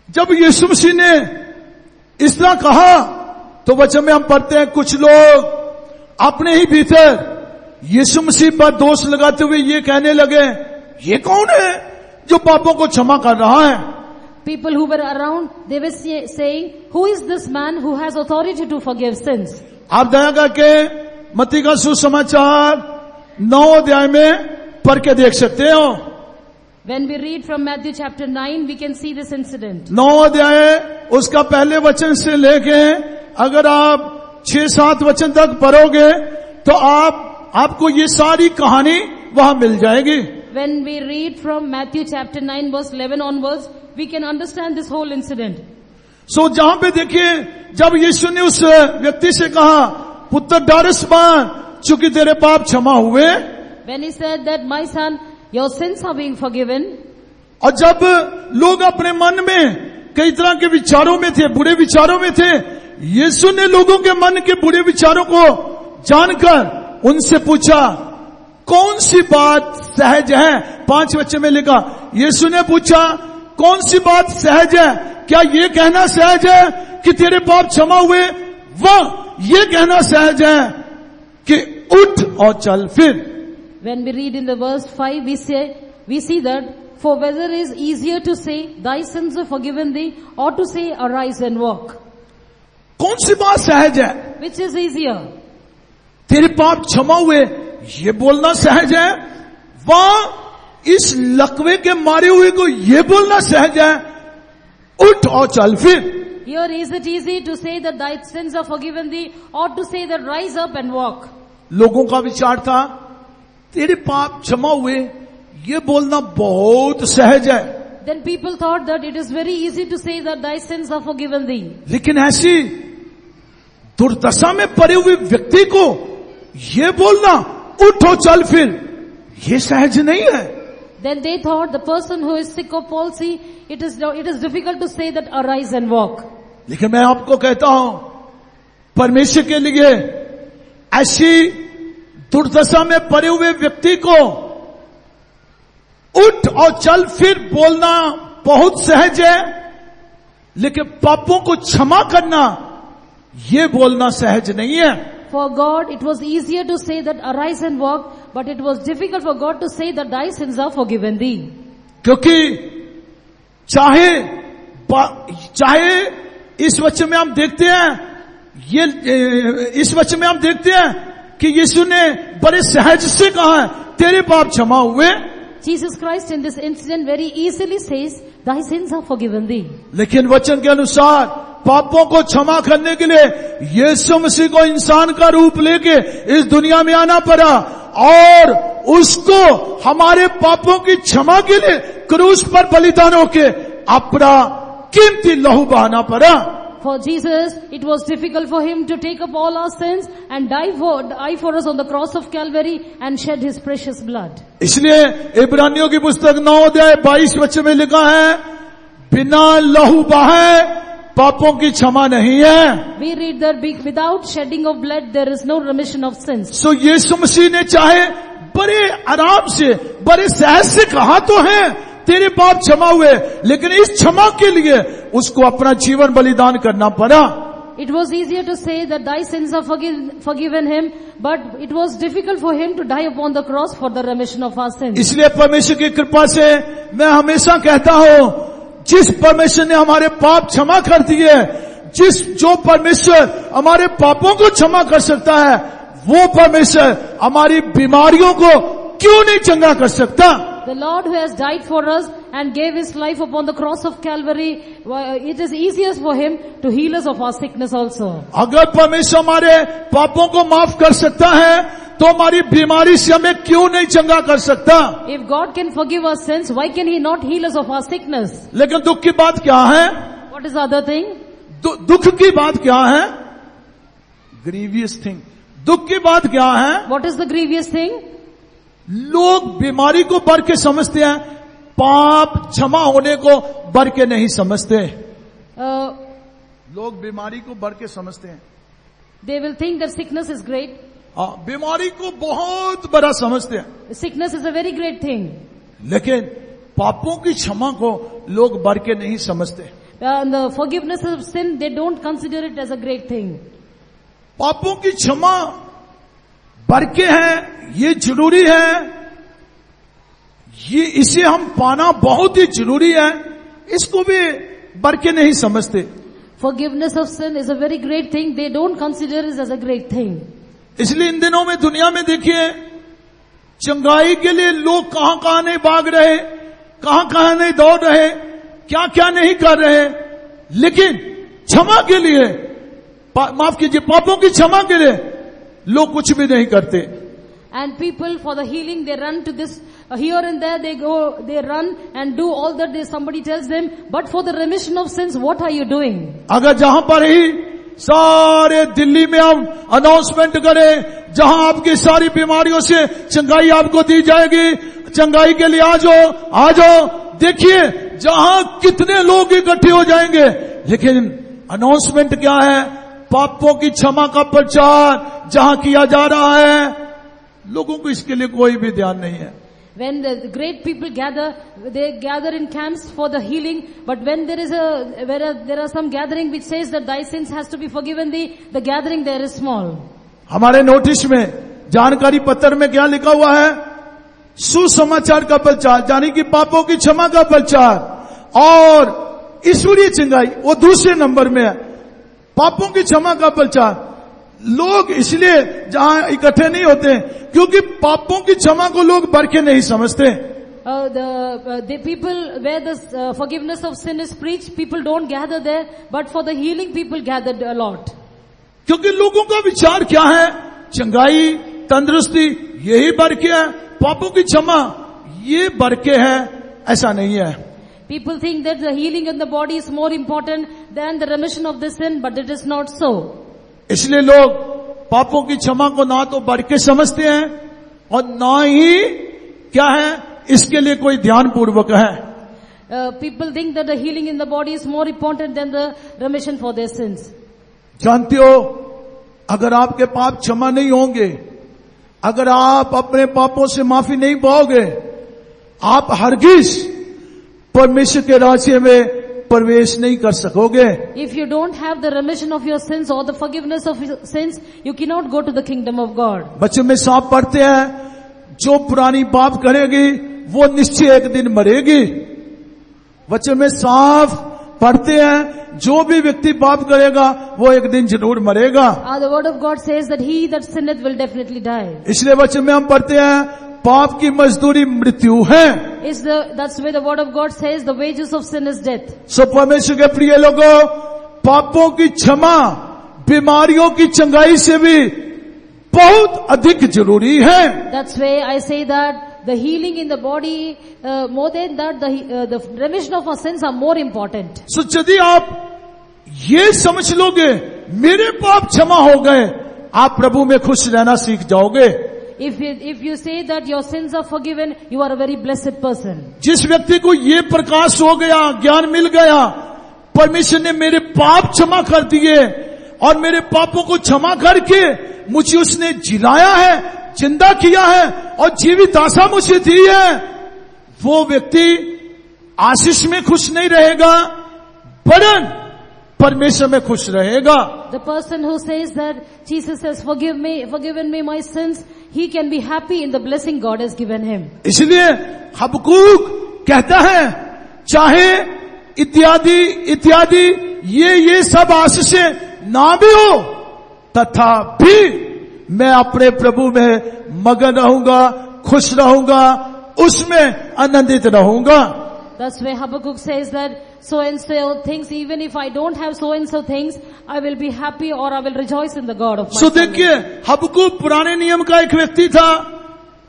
जब यीशु मसीह ने इस तरह कहा तो वचन में हम पढ़ते हैं, कुछ लोग अपने ही भीतर यीशु मसीह पर दोष लगाते हुए ये कहने लगे, ये कौन है जो पापों को क्षमा कर रहा है? People who were around, they were saying, who is this man who has authority to forgive sins? आप दया करके मत्ती का सुसमाचार 9 अध्याय में पढ़ के देख सकते हो। When we read from Matthew chapter 9, we can see this incident. 9 अध्याय उसका पहले वचन से लेके अगर आप 6-7 वचन तक पढ़ोगे तो आपको ये सारी कहानी वहां मिल जाएगी। When we read from Matthew chapter 9 verse 11 onwards, we can understand this whole incident. जहां पे देखिए, जब यीशु ने उस व्यक्ति से कहा, पुत्र ढाढ़स बांध, चूंकि तेरे पाप क्षमा हुए। When he said that, my son, your sins are being forgiven. और जब लोग अपने मन में कई तरह के विचारों में थे, बुरे विचारों में थे, यीशु ने लोगों के मन के बुरे विचारों को जानकर उनसे पूछा, कौन सी बात सहज है? 5 वचन में लिखा, यीशु ने पूछा, कौन सी बात सहज है? क्या ये कहना सहज है कि तेरे पाप क्षमा हुए, व ये कहना सहज है कि उठ और चल फिर? When we read in the verse 5, we see that, for whether it is easier to say, thy sins are forgiven thee, or to say, arise and walk? कौन सी बात सहज है? Which is easier? तेरे पाप क्षमा हुए, ये बोलना सहज है, व इस लकवे के मारे हुए को ये बोलना सहज है, उठ और चल फिर? Here is it easy to say that thy sins are forgiven thee, or to say that rise up and walk? लोगों का विचार था, तेरे पाप क्षमा हुए, ये बोलना बहुत सहज है। Then people thought that it is very easy to say that thy sins are forgiven thee. लेकिन ऐसी दुर्दशा में पड़े हुए व्यक्ति को ये बोलना, उठो चल फिर, ये सहज नहीं है। Then they thought the person who is sick of palsy, it is difficult to say that arise and walk. लेकिन मैं आपको कहता हूं, परमेश्वर के लिए ऐसी दुर्दशा में पड़े हुए व्यक्ति को उठ और चल फिर बोलना बहुत सहज है, लेकिन पापों को क्षमा करना ये बोलना सहज नहीं है। For God, it was easier to say that arise and walk, but it was difficult for God to say that thy sins are forgiven thee. क्योंकि चाहे इस वचन में हम देखते हैं, इस वचन में हम देखते हैं कि यीशु ने बड़े सहज से कहा है तेरे पाप क्षमा हुए. Jesus Christ in this incident very easily says, thy sins are forgiven thee. लेकिन वचन के अनुसार पापों को क्षमा करने के लिए यीशु मसीह को इंसान का रूप लेके इस दुनिया में आना पड़ा और उसको हमारे पापों की क्षमा के लिए क्रूस पर बलिदान होके अपना कीमती लहू बहाना पड़ा. For Jesus, it was difficult for him to take up all our sins and die for us on the cross of Calvary and shed his precious blood. इसलिए इब्रानियों की पुस्तक 9 अध्याय 22 वचन में लिखा है, बिना लहू बहाए पापों की क्षमा नहीं है. We read that without shedding of blood there is no remission of sins. सो यीशु मसीह ने चाहे बड़े आराम से, बड़े सहज से कहा तो है तेरे पाप क्षमा हुए, लेकिन इस क्षमा के लिए उसको अपना जीवन बलिदान करना पड़ा. It was easier to say that thy sins are forgiven him, but it was difficult for him to die upon the cross for the remission of our sins. इसलिए परमेश्वर की कृपा से मैं हमेशा कहता हूँ, जिस परमेश्वर ने हमारे पाप क्षमा कर दिए, जो परमेश्वर हमारे पापों को क्षमा कर सकता है, वो परमेश्वर हमारी बीमारियों को क्यों नहीं चंगा कर सकता. The Lord who has died for us and gave his life upon the cross of Calvary, it is easiest for him to heal us of our sickness also. अगर परमेश्वर हमारे पापों को माफ कर सकता है तो हमारी बीमारी से हमें क्यों नहीं चंगा कर सकता. If God can forgive our sins, why can he not heal us of our sickness? लेकिन दुख की बात क्या है? What is the other thing? दुख की बात क्या है? Grievous thing. दुख की बात क्या है? What is the grievous thing? लोग बीमारी को बढ़ के समझते हैं, पाप क्षमा होने को बढ़ के नहीं समझते. लोग बीमारी को बढ़ के समझते हैं. They will think that sickness is great. बीमारी को बहुत बड़ा समझते हैं. Sickness is a very great thing. लेकिन पापों की क्षमा को लोग बढ़ के नहीं समझते. And the forgiveness of sin, they don't consider it as a great thing. पापों की क्षमा बढ़ के है, ये जरूरी है, ये इसे हम पाना बहुत ही जरूरी है, इसको भी बढ़ के नहीं समझते. Forgiveness of sin is a very great thing. They don't consider it as a great thing. इसलिए इन दिनों में दुनिया में देखिए, चंगाई के लिए लोग कहां कहां नहीं भाग रहे, कहां कहां नहीं दौड़ रहे, क्या क्या नहीं कर रहे, लेकिन क्षमा के लिए, माफ कीजिए, पापों की क्षमा के लिए लोग कुछ भी नहीं करते. And people for the healing, they run to this here and there, they run and do all that somebody tells them. But for the remission of sins, what are you doing? अगर जहां पर ही सारे दिल्ली में हम अनाउंसमेंट करें, जहां आपकी सारी बीमारियों से चंगाई आपको दी जाएगी, चंगाई के लिए आ जाओ, देखिए जहां कितने लोग इकट्ठे हो जाएंगे, लेकिन अनाउंसमेंट क्या है? पापों की क्षमा का प्रचार जहां किया जा रहा है, लोगों को इसके लिए कोई भी ध्यान नहीं है. When the great people gather, they gather in camps for the healing. But when there are some gathering which says that thy sins has to be forgiven thee, the gathering there is small. हमारे नोटिस में, जानकारी पत्र में क्या लिखा हुआ है? सुसमाचार का प्रचार, यानी कि पापों की क्षमा का प्रचार, और ईश्वरीय चंगाई वो दूसरे नंबर में है. पापों की क्षमा का प्रचार. लोग इसलिए जहां इकट्ठे नहीं होते क्योंकि पापों की क्षमा को लोग बढ़ के नहीं समझते. The people where the forgiveness of sin is preached, people don't gather there, but for the healing people gathered a lot. क्योंकि लोगों का विचार क्या है? चंगाई, तंदुरुस्ती, यही बढ़ के है, पापों की क्षमा ये बढ़ के है. ऐसा नहीं है. People think that the healing in the body is more important than the remission of the sin, but it is not so. इसलिए लोग पापों की क्षमा को ना तो बढ़ के समझते हैं और ना ही क्या है, इसके लिए कोई ध्यान पूर्वक है. People think that the healing in the body is more important than the remission for their sins. जानते हो, अगर आपके पाप क्षमा नहीं होंगे, अगर आप अपने पापों से माफी नहीं पाओगे, आप हरगिज परमेश्वर के राज्य में प्रवेश नहीं कर सकोगे. If you don't have the remission of your sins or the forgiveness of your sins, you cannot go to the kingdom of God. बच्चों में सांप पढ़ते हैं, जो पुरानी पाप करेगी वो निश्चय एक दिन मरेगी। वचन में साफ पढ़ते हैं, जो भी व्यक्ति पाप करेगा वो एक दिन जरूर मरेगा। The word of God says that he that sinneth will definitely die. इसलिए वचन में हम पढ़ते हैं, पाप की मजदूरी मृत्यु है। That's why the word of God says the wages of sin is death. सो परमेश्वर के प्रिय लोगों, पापों की क्षमा बीमारियों की चंगाई से भी बहुत अधिक जरूरी है। That's why I say that the healing in the body, more than that, the remission of our sins are more important. सो यदि आप ये समझ लोगे मेरे पाप क्षमा हो गए, आप प्रभु में खुश रहना सीख जाओगे। If you say that your sins are forgiven, you are a very blessed person. जिस व्यक्ति को ये प्रकाश हो गया, ज्ञान मिल गया, परमेश्वर ने मेरे पाप क्षमा कर दिए और मेरे पापों को क्षमा करके मुझे उसने जिलाया है, जिंदा किया है और जीवित आशा मुझे दी है, वो व्यक्ति आशीष में खुश नहीं रहेगा, वरन परमेश्वर में खुश रहेगा। The person who says that Jesus has forgiven me my sins, he can be happy in the blessing God has given him. इसलिए हबक्कूक कहता है, चाहे इत्यादि इत्यादि ये सब आशीषें ना भी हो, तथापि मैं अपने प्रभु में मगन रहूंगा, खुश रहूंगा, उसमें आनंदित रहूंगा। That's why Habakkuk says that so and so things, even if I don't have so and so things, I will be happy or I will rejoice in the God of my So देखिए, हबक्कूक पुराने नियम का एक व्यक्ति था।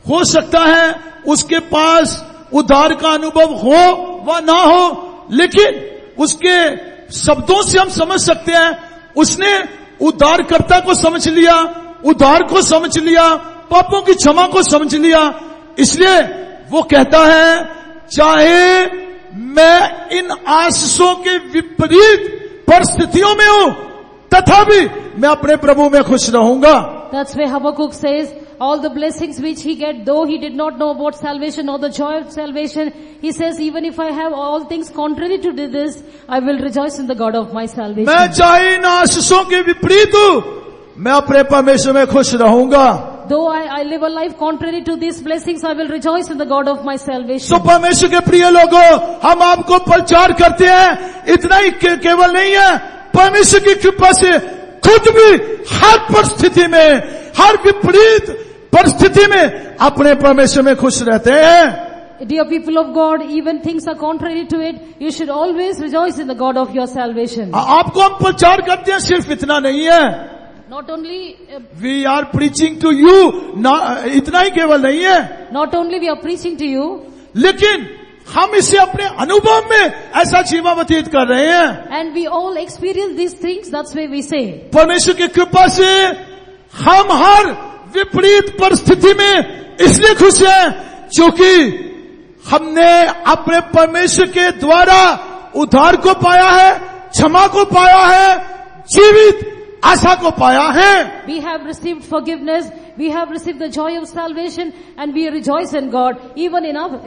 हो सकता है उसके पास उद्धार का अनुभव हो व ना हो, लेकिन उसके शब्दों से हम समझ सकते हैं उसने उद्धारकर्ता को समझ लिया, उद्धार को समझ लिया, पापों की क्षमा को समझ लिया। इसलिए वो कहता है, चाहे मैं इन आशीषों के विपरीत परिस्थितियों में हूं, तथापि मैं अपने प्रभु में खुश रहूंगा। That's why Habakkuk says, all the blessings which he get, though he did not know about salvation or the joy of salvation, he says, even if I have all things contrary to this, I will rejoice in the God of my salvation. मैं चाहे इन आशीषों के विपरीत हूं, मैं अपने परमेश्वर में खुश रहूंगा। Though I live a life contrary to these blessings, I will rejoice in the God of my salvation. सो परमेश्वर के प्रिय लोगों, हम आपको प्रचार करते हैं, इतना ही केवल नहीं है, परमेश्वर की कृपा से खुद भी हर परिस्थिति में, हर विपरीत परिस्थिति में अपने परमेश्वर में खुश रहते हैं। Dear people of God, even things are contrary to it, you should always rejoice in the God of your salvation. आपको हम प्रचार करते हैं, सिर्फ इतना नहीं है। Not only We are preaching to you, इतना ही केवल नहीं है, not only we are preaching to you, लेकिन हम इसे अपने अनुभव में ऐसा जीवन व्यतीत कर रहे हैं। and we all experience these things. That's why we say, परमेश्वर की कृपा से हम हर विपरीत परिस्थिति में इसलिए खुश हैं क्योंकि हमने अपने परमेश्वर के द्वारा उद्धार को पाया है, क्षमा को पाया है, जीवित आशा को पाया है। we have received forgiveness, we have received the joy of salvation, and we rejoice in God even in our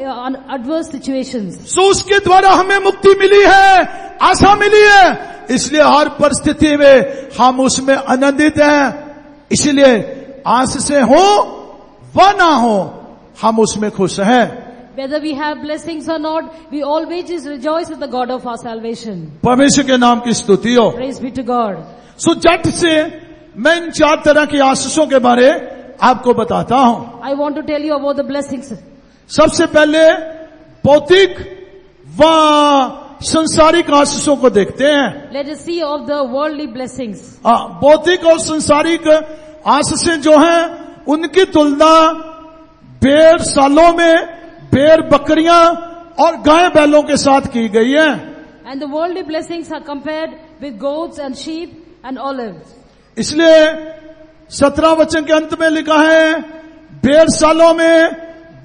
adverse situations. सो उसके द्वारा हमें मुक्ति मिली है, आशा मिली है, इसलिए हर परिस्थिति में हम उसमें आनंदित हैं। इसलिए आशीषें हो व ना हो, हम उसमें खुश हैं। Whether we have blessings or not, we always rejoice in the God of our salvation. परमेश्वर के नाम की स्तुति हो। Praise be to God. सो झट से मैं इन 4 तरह की आशीषों के बारे आपको बताता हूं। I want to tell you about the blessings. सबसे पहले भौतिक व संसारिक आशीषों को देखते हैं। Let us see of the worldly blessings. भौतिक और संसारिक आशीषें जो हैं, उनकी तुलना भेड़ सालों में भेड़ बकरियां और गाय बैलों के साथ की गई है। And the worldly blessings are compared with goats and sheep and olives. इसलिए 17 वचन के अंत में लिखा है, भेड़ सालों में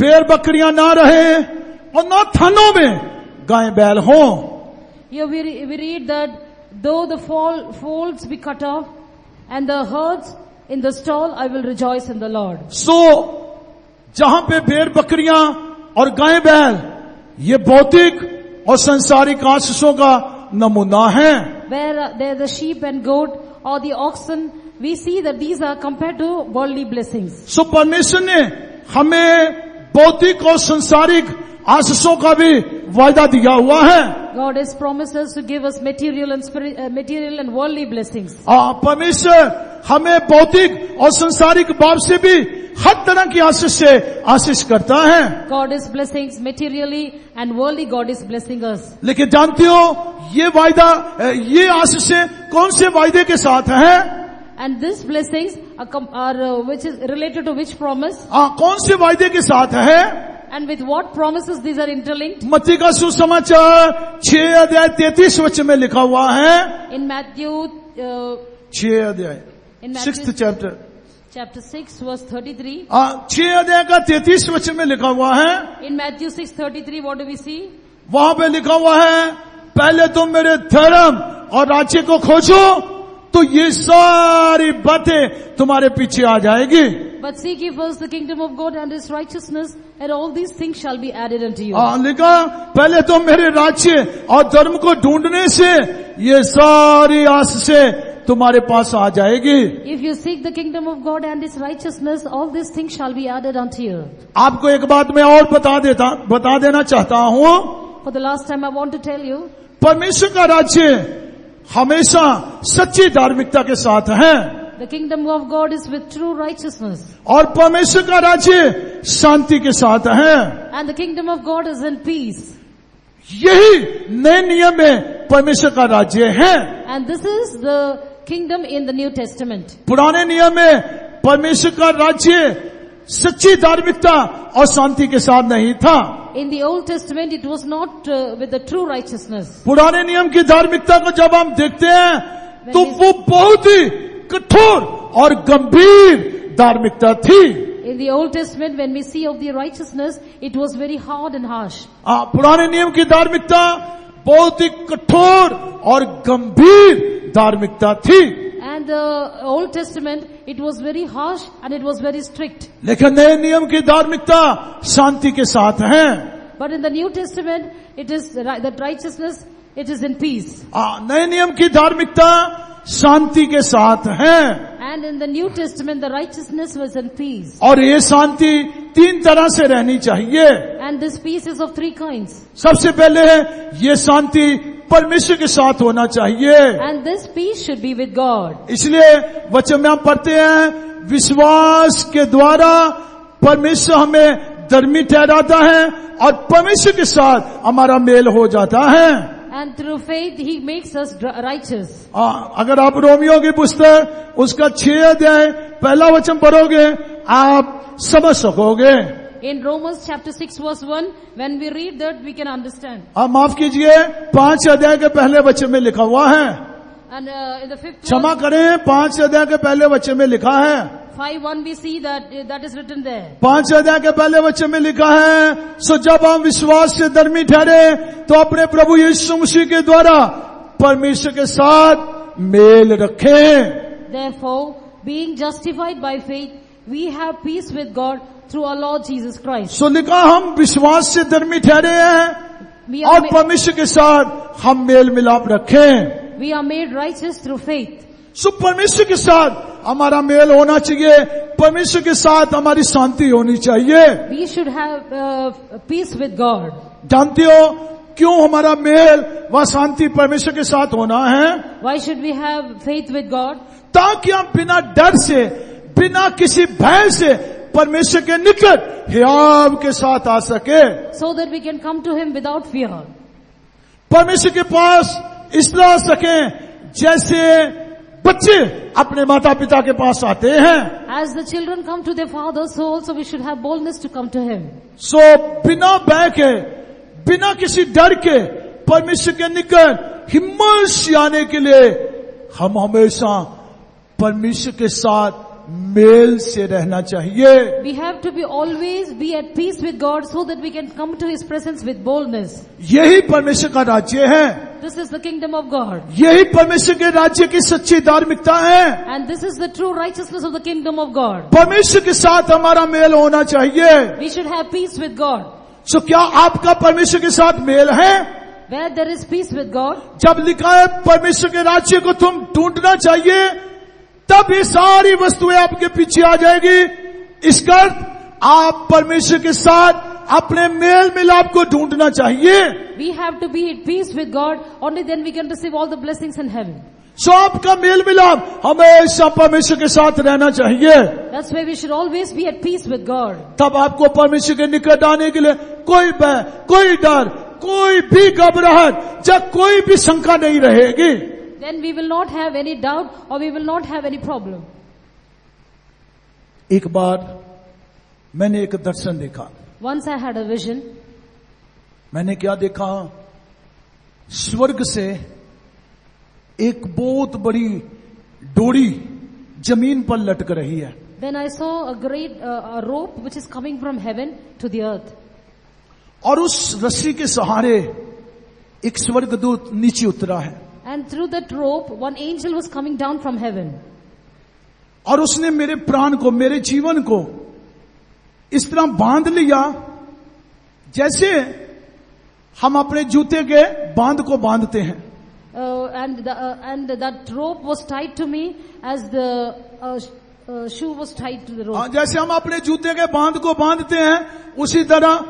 भेड़ बकरियां ना रहे और ना थानों में गाय बैल हों। Here we read that though the folds be cut off and the herds in the stall, I will rejoice in the Lord. सो जहां पे भेड़ बकरियां और गाय बैल ये भौतिक और संसारिक आशीषों का नमूना है। Where there the sheep and goat or the oxen, we see that these are compared to worldly blessings. सो परमेश्वर ने हमें भौतिक और संसारिक आशीषों का भी वायदा दिया हुआ है। God has promised us to give us material and worldly blessings. परमेश्वर हमें भौतिक और संसारिक बाप से भी हर तरह की आशीष से आशीष करता है। God is blessing materially and worldly. God is blessing us. लेकिन जानते हो ये वायदा, ये आशीषें कौन से वायदे के साथ है? And these blessings are which is related to which promise? कौन से वायदे के साथ है? And with what promises these are interlinked? मत्ती का सुसमाचार 6 अध्याय 33 वचन में लिखा हुआ है। In Matthew 6 अध्याय, in Matthew 6th chapter, chapter 6 verse 33. 6 अध्याय का 33 वचन में लिखा हुआ है। In Matthew 6:33, what do we see? वहां पे लिखा हुआ है, पहले तुम मेरे धर्म और राज्य को खोजो तो ये सारी बातें तुम्हारे पीछे आ जाएगी। But seek ye first the kingdom of God and His righteousness, and all these things shall be added unto you. लिखा, पहले तुम मेरे राज्य और धर्म को ढूंढने से ये सारी आशीषें तुम्हारे पास आ जाएगी। If you seek the kingdom of God and His righteousness, all these things shall be added unto you. आपको एक बात मैं और बता देना चाहता हूँ। For the last time I want to tell you, परमेश्वर का राज्य हमेशा सच्ची धार्मिकता के साथ है। the kingdom of God is with true righteousness. और परमेश्वर का राज्य शांति के साथ है। And the kingdom of God is in peace. यही नए नियम में परमेश्वर का राज्य है। And this is the kingdom in the New Testament. पुराने नियम में परमेश्वर का राज्य सच्ची धार्मिकता और शांति के साथ नहीं था। In the Old Testament, it was not with the true righteousness. पुराने नियम की धार्मिकता को जब हम देखते हैं तो वो बहुत ही कठोर और गंभीर धार्मिकता थी। In the Old Testament, when we see of the righteousness, it was very hard and harsh. पुराने नियम की धार्मिकता बहुत ही कठोर और गंभीर धार्मिकता थी। And the Old Testament, it was very harsh and it was very strict. लेकिन नए नियम की धार्मिकता शांति के साथ है। But in the New Testament, it is that righteousness, it is in peace. नए नियम की धार्मिकता शांति के साथ है। And in the New Testament, the righteousness was in peace. और ये शांति 3 तरह से रहनी चाहिए। And this peace is of 3 kinds. सबसे पहले ये शांति परमेश्वर के साथ होना चाहिए। And this peace should be with God. इसलिए वचन में हम पढ़ते हैं, विश्वास के द्वारा परमेश्वर हमें धर्मी ठहराता है और परमेश्वर के साथ हमारा मेल हो जाता है। And through faith, He makes us righteous. अगर आप रोमियो की पुस्तक उसका 6 अध्याय पहला वचन पढ़ोगे आप समझ सकोगे। In Romans chapter 6 verse 1, when we read that, we can understand. आप माफ कीजिए, 5 अध्याय के पहले वचन में लिखा हुआ है। And in the 5th क्षमा verse, करें, 5 अध्याय के पहले वचन में लिखा है। 5:1 we see that is written there. 5 अध्याय के पहले वचन में लिखा है, सो जब हम विश्वास से धर्मी ठहरे तो अपने प्रभु यीशु मसीह के द्वारा परमेश्वर के साथ मेल रखें। Therefore, being justified by faith, we have peace with God through our Lord Jesus Christ. सो लिखा हम विश्वास से धर्मी ठहरे हैं We और are, परमेश्वर के साथ हम मेल मिलाप रखें। we are made righteous through faith. सो परमेश्वर के साथ हमारा मेल होना चाहिए, परमेश्वर के साथ हमारी शांति होनी चाहिए। We should have peace with God. जानते हो क्यों हमारा मेल व शांति परमेश्वर के साथ होना है? Why should we have faith with God? ताकि हम बिना डर से, बिना किसी भय से परमेश्वर के निकट हियाव के साथ आ सके। So that we can come to Him without fear. परमेश्वर के पास इस तरह आ सके जैसे बच्चे अपने माता पिता के पास आते हैं। As the children come to their father, so also we should have boldness to come to Him. सो बिना भय के, बिना किसी डर के परमेश्वर के निकट हिम्मत से आने के लिए हम हमेशा परमेश्वर के साथ मेल से रहना चाहिए। We have to always be at peace with God so that we can come to His presence with boldness. यही परमेश्वर का राज्य है। This is the kingdom of God. यही परमेश्वर के राज्य की सच्ची धार्मिकता है। And this is the true righteousness of the kingdom of God. परमेश्वर के साथ हमारा मेल होना चाहिए। We should have peace with God. सो क्या आपका परमेश्वर के साथ मेल है? Where there is peace with God, जब लिखा है परमेश्वर के राज्य को तुम ढूंढना चाहिए, तब ये सारी वस्तुएं आपके पीछे आ जाएगी। इसका आप परमेश्वर के साथ अपने मेल मिलाप को ढूंढना चाहिए। We have to be at peace with God. Only then we can receive all the blessings in heaven. सो आपका मेल मिलाप हमेशा परमेश्वर के साथ रहना चाहिए। That's why we should always be at peace with God. तब आपको परमेश्वर के निकट आने के लिए कोई भय, कोई डर, कोई भी घबराहट, जब कोई भी शंका नहीं रहेगी। Then we will not have any doubt or we will not have any problem. एक बार मैंने एक दर्शन देखा। Once I had a vision. मैंने क्या देखा? स्वर्ग से एक बहुत बड़ी डोरी जमीन पर लटक रही है। Then I saw a great a rope which is coming from heaven to the earth. और उस रस्सी के सहारे एक स्वर्गदूत नीचे उतरा है। And through that rope, one angel was coming down from heaven. और उसने मेरे प्राण को, मेरे जीवन को इस तरह बांध लिया जैसे हम अपने जूते के बांध को बांधते हैं। And that rope was tied to me as the shoe was tied to the rope. जैसे हम अपने जूते के बांध को बांधते हैं, उसी तरह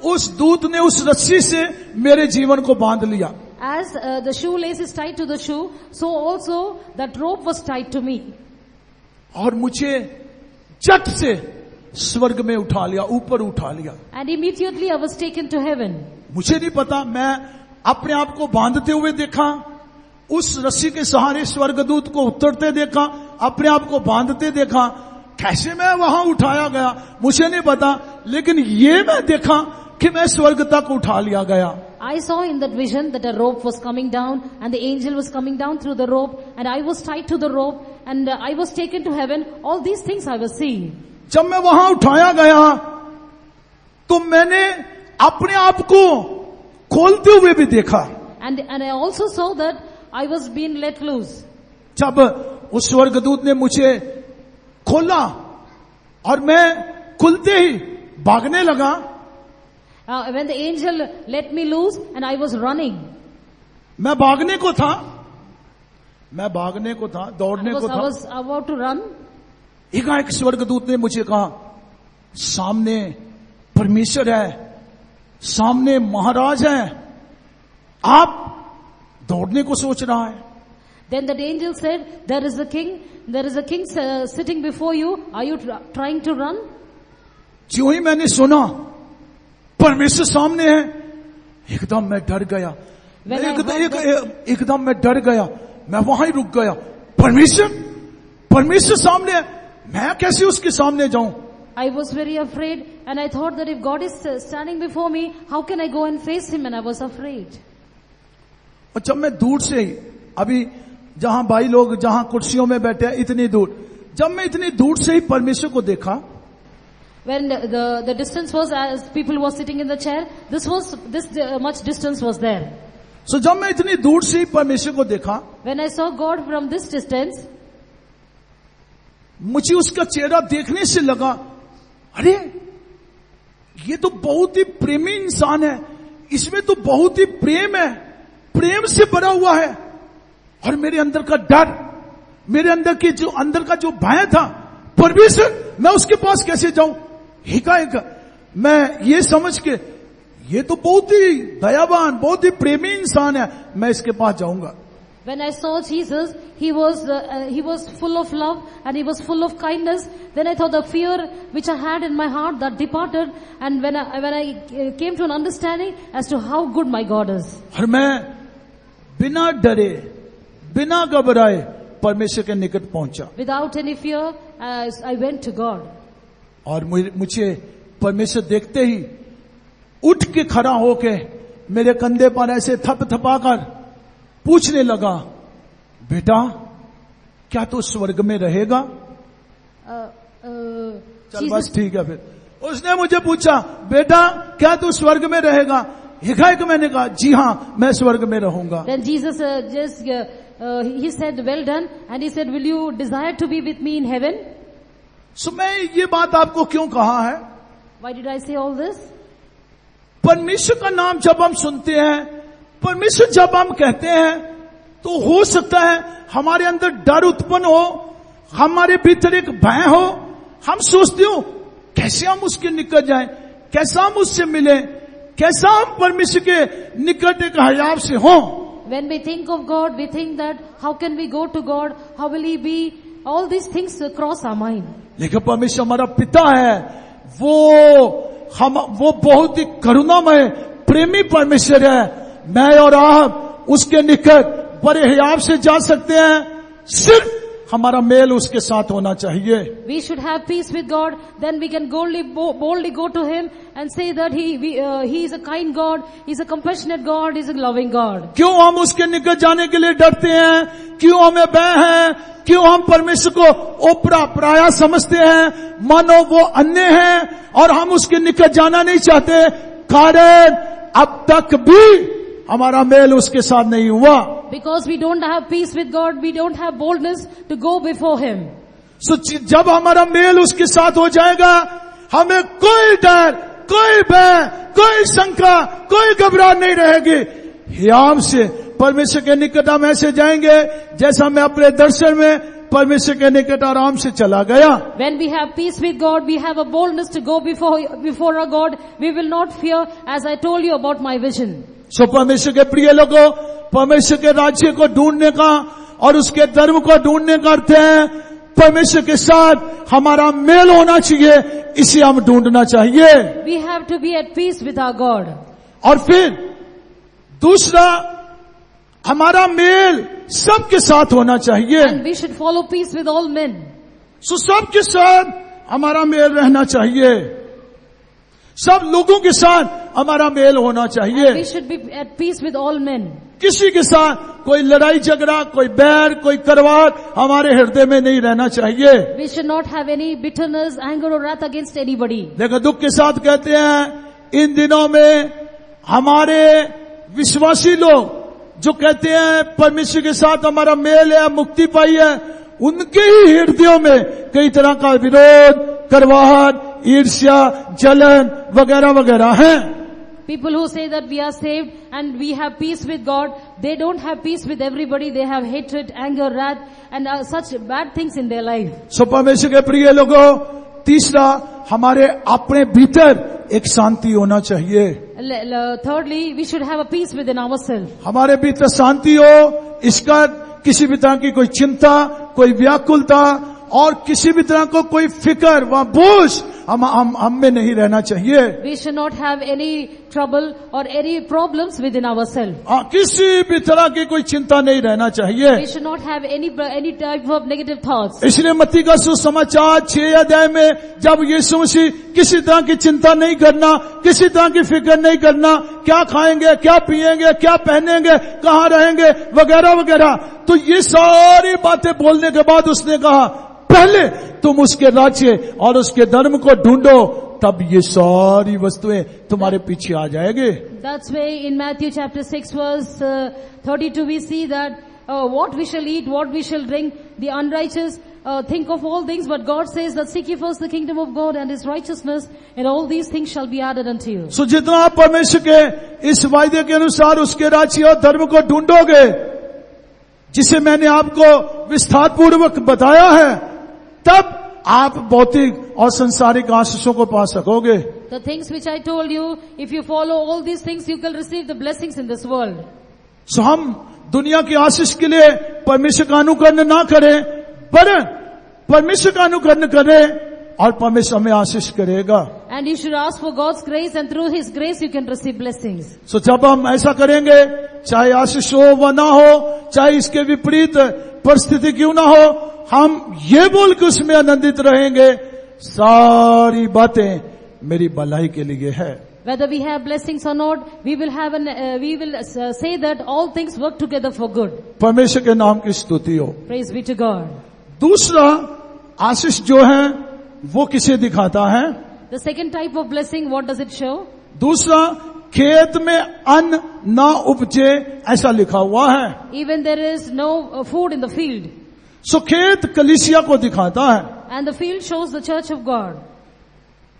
उस दूत ने उस रस्सी से मेरे जीवन को बांध लिया। As the shoelace is tied to the shoe, so also that rope was tied to me. और मुझे झट से स्वर्ग में उठा लिया, ऊपर उठा लिया। And immediately I was taken to heaven. मुझे नहीं पता, मैं अपने आप को बांधते हुए देखा, उस रस्सी के सहारे स्वर्गदूत को उतरते देखा, अपने आप को बांधते देखा। कैसे मैं वहां उठाया गया मुझे नहीं पता, लेकिन ये मैं देखा कि मैं स्वर्ग तक उठा लिया गया। I saw in that vision that a rope was coming down and the angel was coming down through the rope and I was tied to the rope and I was taken to heaven. All these things I was seeing. जब मैं वहां उठाया गया तो मैंने अपने आप को खोलते हुए भी देखा। And I also saw that I was being let loose. जब उस स्वर्गदूत ने मुझे खोला और मैं खुलते ही भागने लगा। When the angel let me loose and I was running. मैं भागने को था, दौड़ने को था। I was about to run. एक स्वर्गदूत ने मुझे कहा, सामने परमेश्वर है, सामने महाराज है, आप दौड़ने को सोच रहा है। Then that angel said, there is a king sitting before you. Are you trying to run? जो ही मैंने सुना परमेश्वर सामने है, एकदम मैं डर गया। एकदम मैं डर गया, मैं वहां ही रुक गया। परमेश्वर सामने है, मैं कैसे उसके सामने जाऊं? I was very afraid and I thought that if God is standing before me, how can I go and face him? And I was afraid. और जब मैं दूर से ही, अभी जहां भाई लोग जहां कुर्सियों में बैठे हैं इतनी दूर, जब मैं इतनी दूर से ही परमेश्वर को देखा, when the distance was as people were sitting in the chair, this much distance was there. So जब मैं इतनी दूर से ही परमेश्वर को देखा, when I saw God from this distance, मुझे उसका चेहरा देखने से लगा, अरे ये तो बहुत ही प्रेमी इंसान है, इसमें तो बहुत ही प्रेम है, प्रेम से भरा हुआ है। और मेरे अंदर का डर, मेरे अंदर का जो भय था, परमेश्वर मैं उसके पास कैसे जाऊं? एकाएक मैं ये समझ के, ये तो बहुत ही दयावान, बहुत ही प्रेमी इंसान है, मैं इसके पास जाऊंगा। When I saw Jesus, he was full of love and he was full of kindness. Then I thought the fear which I had in my heart that departed, and when I came to an understanding as to how good my God is. और मैं बिना डरे, बिना घबराए परमेश्वर के निकट पहुंचा। Without any fear, I went to God. और मुझे परमेश्वर देखते ही उठ के खड़ा होके मेरे कंधे पर ऐसे थपथपाकर पूछने लगा, बेटा क्या तू स्वर्ग में रहेगा? चल बस ठीक है। फिर उसने मुझे पूछा, बेटा क्या तू स्वर्ग में रहेगा? एकाएक मैंने कहा, जी हाँ मैं स्वर्ग में रहूंगा। Then Jesus he said, well done, and he said, will you desire to be with me in heaven? So मैं ये बात आपको क्यों कहा है? Why did I say all this? परमेश्वर का नाम जब हम सुनते हैं, परमेश्वर जब हम कहते हैं, तो हो सकता है हमारे अंदर डर उत्पन्न हो, हमारे भीतर एक भय हो, हम सोचते हो कैसे हम उसके निकट जाएं, कैसा हम उससे मिलें, कैसा हम परमेश्वर के निकट एक हयाब से हों। When we think of God, we think that how can we go to God? How will He be? All these things cross our mind. लेकिन परमेश्वर हमारा पिता है, वो बहुत ही करुणामय प्रेमी परमेश्वर है। मैं और आप उसके निकट बड़े हयाब से जा सकते हैं, सिर्फ हमारा मेल उसके साथ होना चाहिए। We should have peace with God, then we can boldly go to Him and say that He is a kind God, He is a compassionate God, He is a loving God. क्यों हम उसके निकट जाने के लिए डरते हैं? क्यों हमें भय है? क्यों हम परमेश्वर को ओपरा पराया समझते हैं, मानो वो अन्य है और हम उसके निकट जाना नहीं चाहते? कारण अब तक भी हमारा मेल उसके साथ नहीं हुआ। Because we don't have peace with God, we don't have boldness to go before Him. So जब हमारा मेल उसके साथ हो जाएगा, हमें कोई डर, कोई भय, कोई शंका, कोई घबराहट नहीं रहेगी। हियाव से परमेश्वर के निकट हम ऐसे जाएंगे जैसा मैं अपने दर्शन में परमेश्वर के निकट आराम से चला गया। When we have peace with God, we have a boldness to go before our God. We will not fear, as I told you about my vision. सो परमेश्वर के प्रिय लोगों, परमेश्वर के राज्य को ढूंढने का और उसके धर्म को ढूंढने का अर्थ है परमेश्वर के साथ हमारा मेल होना चाहिए, इसे हम ढूंढना चाहिए। We have to be at peace with our God. और फिर दूसरा, हमारा मेल सबके साथ होना चाहिए। And we should follow peace with all men. सो सबके साथ हमारा मेल रहना चाहिए, सब लोगों के साथ हमारा मेल होना चाहिए। We should be at peace with all men. किसी के साथ कोई लड़ाई झगड़ा, कोई बैर, कोई करवाट हमारे हृदय में नहीं रहना चाहिए। We should not have any bitterness, anger or wrath against anybody. देखो, दुख के साथ कहते हैं इन दिनों में हमारे विश्वासी लोग जो कहते हैं परमेश्वर के साथ हमारा मेल है, मुक्ति पाई है, उनके ही हृदयों में कई तरह का विरोध, करवाहट, ईर्ष्या, जलन वगैरह वगैरह है। People who say that we are saved and we have peace with God, they don't have peace with everybody. They have hatred, anger, wrath and such bad things in their life. सो परमेश्वर के प्रिय लोगों, तीसरा, हमारे अपने भीतर एक शांति होना चाहिए। Thirdly, we should have a peace within ourselves. हमारे भीतर शांति हो, इसका किसी भी तरह की कोई चिंता, कोई व्याकुलता और किसी भी तरह को कोई फिक्र व बोझ हम में नहीं रहना चाहिए। We should not have any trouble or any problems within ourselves. किसी भी तरह की कोई चिंता नहीं रहना चाहिए। We should not have any type of negative thoughts. इसलिए मत्ती का सुसमाचार 6 अध्याय में जब यीशु मसीह किसी तरह की चिंता नहीं करना, किसी तरह की फिक्र नहीं करना, क्या खाएंगे, क्या पिएंगे, क्या पहनेंगे, कहाँ रहेंगे वगैरह वगैरह, तो ये सारी बातें बोलने के बाद उसने कहा पहले तुम उसके राज्य और उसके धर्म को ढूंढो, तब ये सारी वस्तुएं तुम्हारे पीछे आ जाएंगे। That's why in Matthew chapter 6 verse 32 we see that what we shall eat, what we shall drink, the unrighteous think of all things, but God says that seek ye first the kingdom of God and His righteousness, and all these things shall be added unto you. So जितना आप परमेश्वर के इस वायदे के अनुसार उसके राज्य और धर्म को ढूंढोगे, जिसे मैंने आपको विस्तार पूर्वक बताया है, तब आप भौतिक और संसारिक आशीषों को पा सकोगे। The things which I told you, if you follow all these things, you will receive the blessings in this world. So हम दुनिया की आशीष के लिए परमेश्वर का अनुकरण ना करें, पर परमेश्वर का अनुकरण करें और परमेश्वर हमें आशीष करेगा। And you should ask for God's grace, and through His grace you can receive blessings. So जब हम ऐसा करेंगे, चाहे आशीष हो व ना हो, चाहे इसके विपरीत परिस्थिति क्यों ना हो, हम ये बोल के उसमें आनंदित रहेंगे, सारी बातें मेरी भलाई के लिए है। Whether we have blessings or not, we will say that all things work together for good. परमेश्वर के नाम की स्तुति हो। Praise be to God. दूसरा आशीष जो है वो किसे दिखाता है? The second type of blessing, what does it show? दूसरा, खेत में अन्न ना उपजे ऐसा लिखा हुआ है। Even there is no food in the field. सो खेत कलीसिया को दिखाता है। And the field shows the church of God.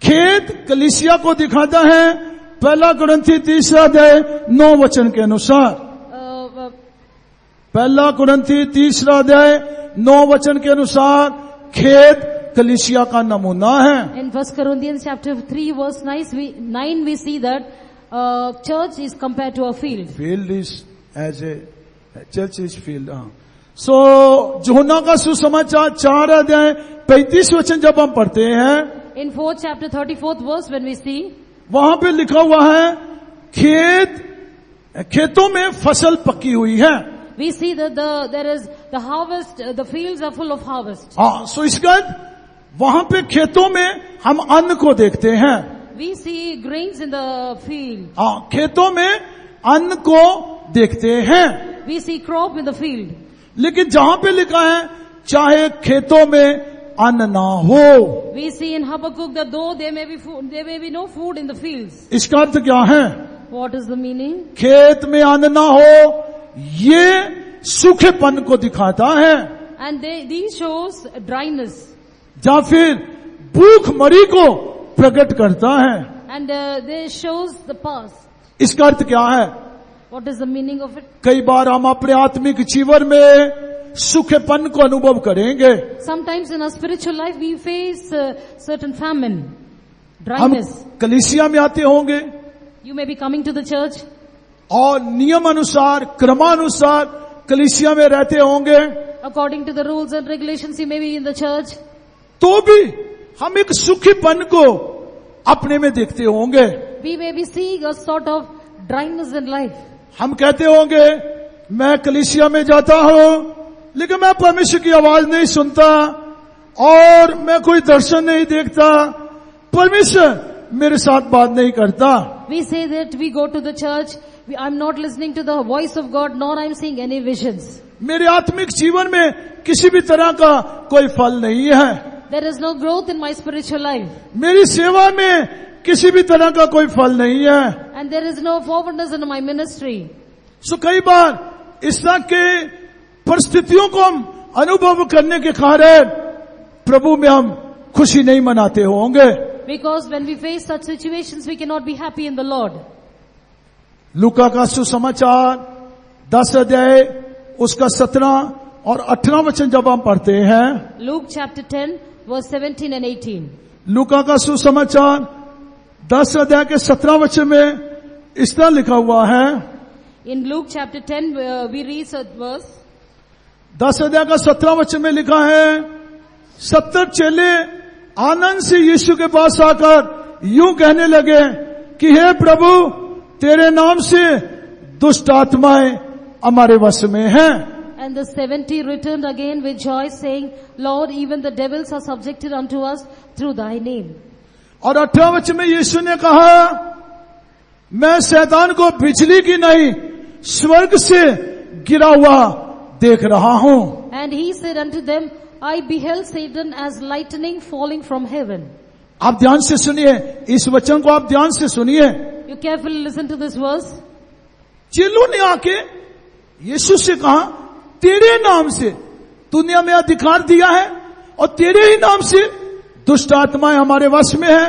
खेत कलीसिया को दिखाता है 1 कुरिन्थी 3 अध्याय 9 वचन के अनुसार। 1 कुरिन्थी 3 अध्याय 9 वचन के अनुसार खेत कलीसिया का नमूना है। In 1 Corinthians chapter 3 verse 9 we see that church is compared to a field. Field is as a church is field. So Yuhanna का सुसमाचार 4 अध्याय 35 वचन जब हम पढ़ते हैं, In 4th chapter 34th verse when we see, वहां पे लिखा हुआ है खेतों में फसल पकी हुई है। we see that there is the harvest, the fields are full of harvest. हाँ, सो इसका वहां पे खेतों में हम अन्न को देखते हैं। We see grains in the field. हाँ, खेतों में अन्न को देखते हैं। We see crop in the field. लेकिन जहां पे लिखा है चाहे खेतों में अन्न ना हो, We see in Habakkuk that though there may be no food in the fields. इसका अर्थ क्या है? What is the meaning? खेत में अन्न ना हो ये सूखेपन को दिखाता है, And these shows dryness. या फिर भूखमरी को प्रकट करता है। And they shows the past. इसका अर्थ क्या है? What is the meaning of it? कई बार हम अपने आत्मिक जीवन में सूखेपन को अनुभव करेंगे। Sometimes in our spiritual life we face certain famine, हम dryness. कलीसिया में आते होंगे You may be coming to the church और नियम अनुसार क्रमानुसार कलीसिया में रहते होंगे, according to the rules and regulations. You may be in the church. तो भी हम एक सूखेपन को अपने में देखते होंगे। We may be seeing a sort of dryness in life. हम कहते होंगे मैं कलीसिया में जाता हूं लेकिन मैं परमेश्वर की आवाज नहीं सुनता और मैं कोई दर्शन नहीं देखता, परमेश्वर मेरे साथ बात नहीं करता। We say that we go to the church, I'm not listening to the voice of God, nor I'm seeing any visions. मेरे आत्मिक जीवन में किसी भी तरह का कोई फल नहीं है। There is no growth in my spiritual life. मेरी सेवा में किसी भी तरह का कोई फल नहीं है। And there is no forwardness in my ministry. सो कई बार इस तरह के परिस्थितियों को हम अनुभव करने के कारण प्रभु में हम खुशी नहीं मनाते होंगे। Because when we face such situations, we cannot be happy in the Lord. लूका का सुसमाचार 10 अध्याय उसका 17 और 18 वचन जब हम पढ़ते हैं, Luke chapter 10 verse 17 and 18. लूका का सुसमाचार 10 अध्याय के 17 वचन में इस तरह लिखा हुआ है। In Luke chapter 10 we read a verse. 10 अध्याय का 17 वचन में लिखा है, 70 चेले आनंद से यीशु के पास आकर यूं कहने लगे कि हे प्रभु तेरे नाम से दुष्ट आत्माएं हमारे वश में हैं। And the 70 returned again with joy, saying, Lord, even the devils are subjected unto us through thy name. और 18 वचन में यीशु ने कहा, मैं शैतान को बिजली की नहीं स्वर्ग से गिरा हुआ देख रहा हूं। And he said unto them, I beheld Satan as lightning falling from heaven. आप ध्यान से सुनिए, इस वचन को आप ध्यान से सुनिए। You carefully listen to this verse. चेलों ने आके यीशु से कहा, तेरे नाम से दुनिया में अधिकार दिया है और तेरे ही नाम से दुष्ट आत्माएं हमारे वश में है।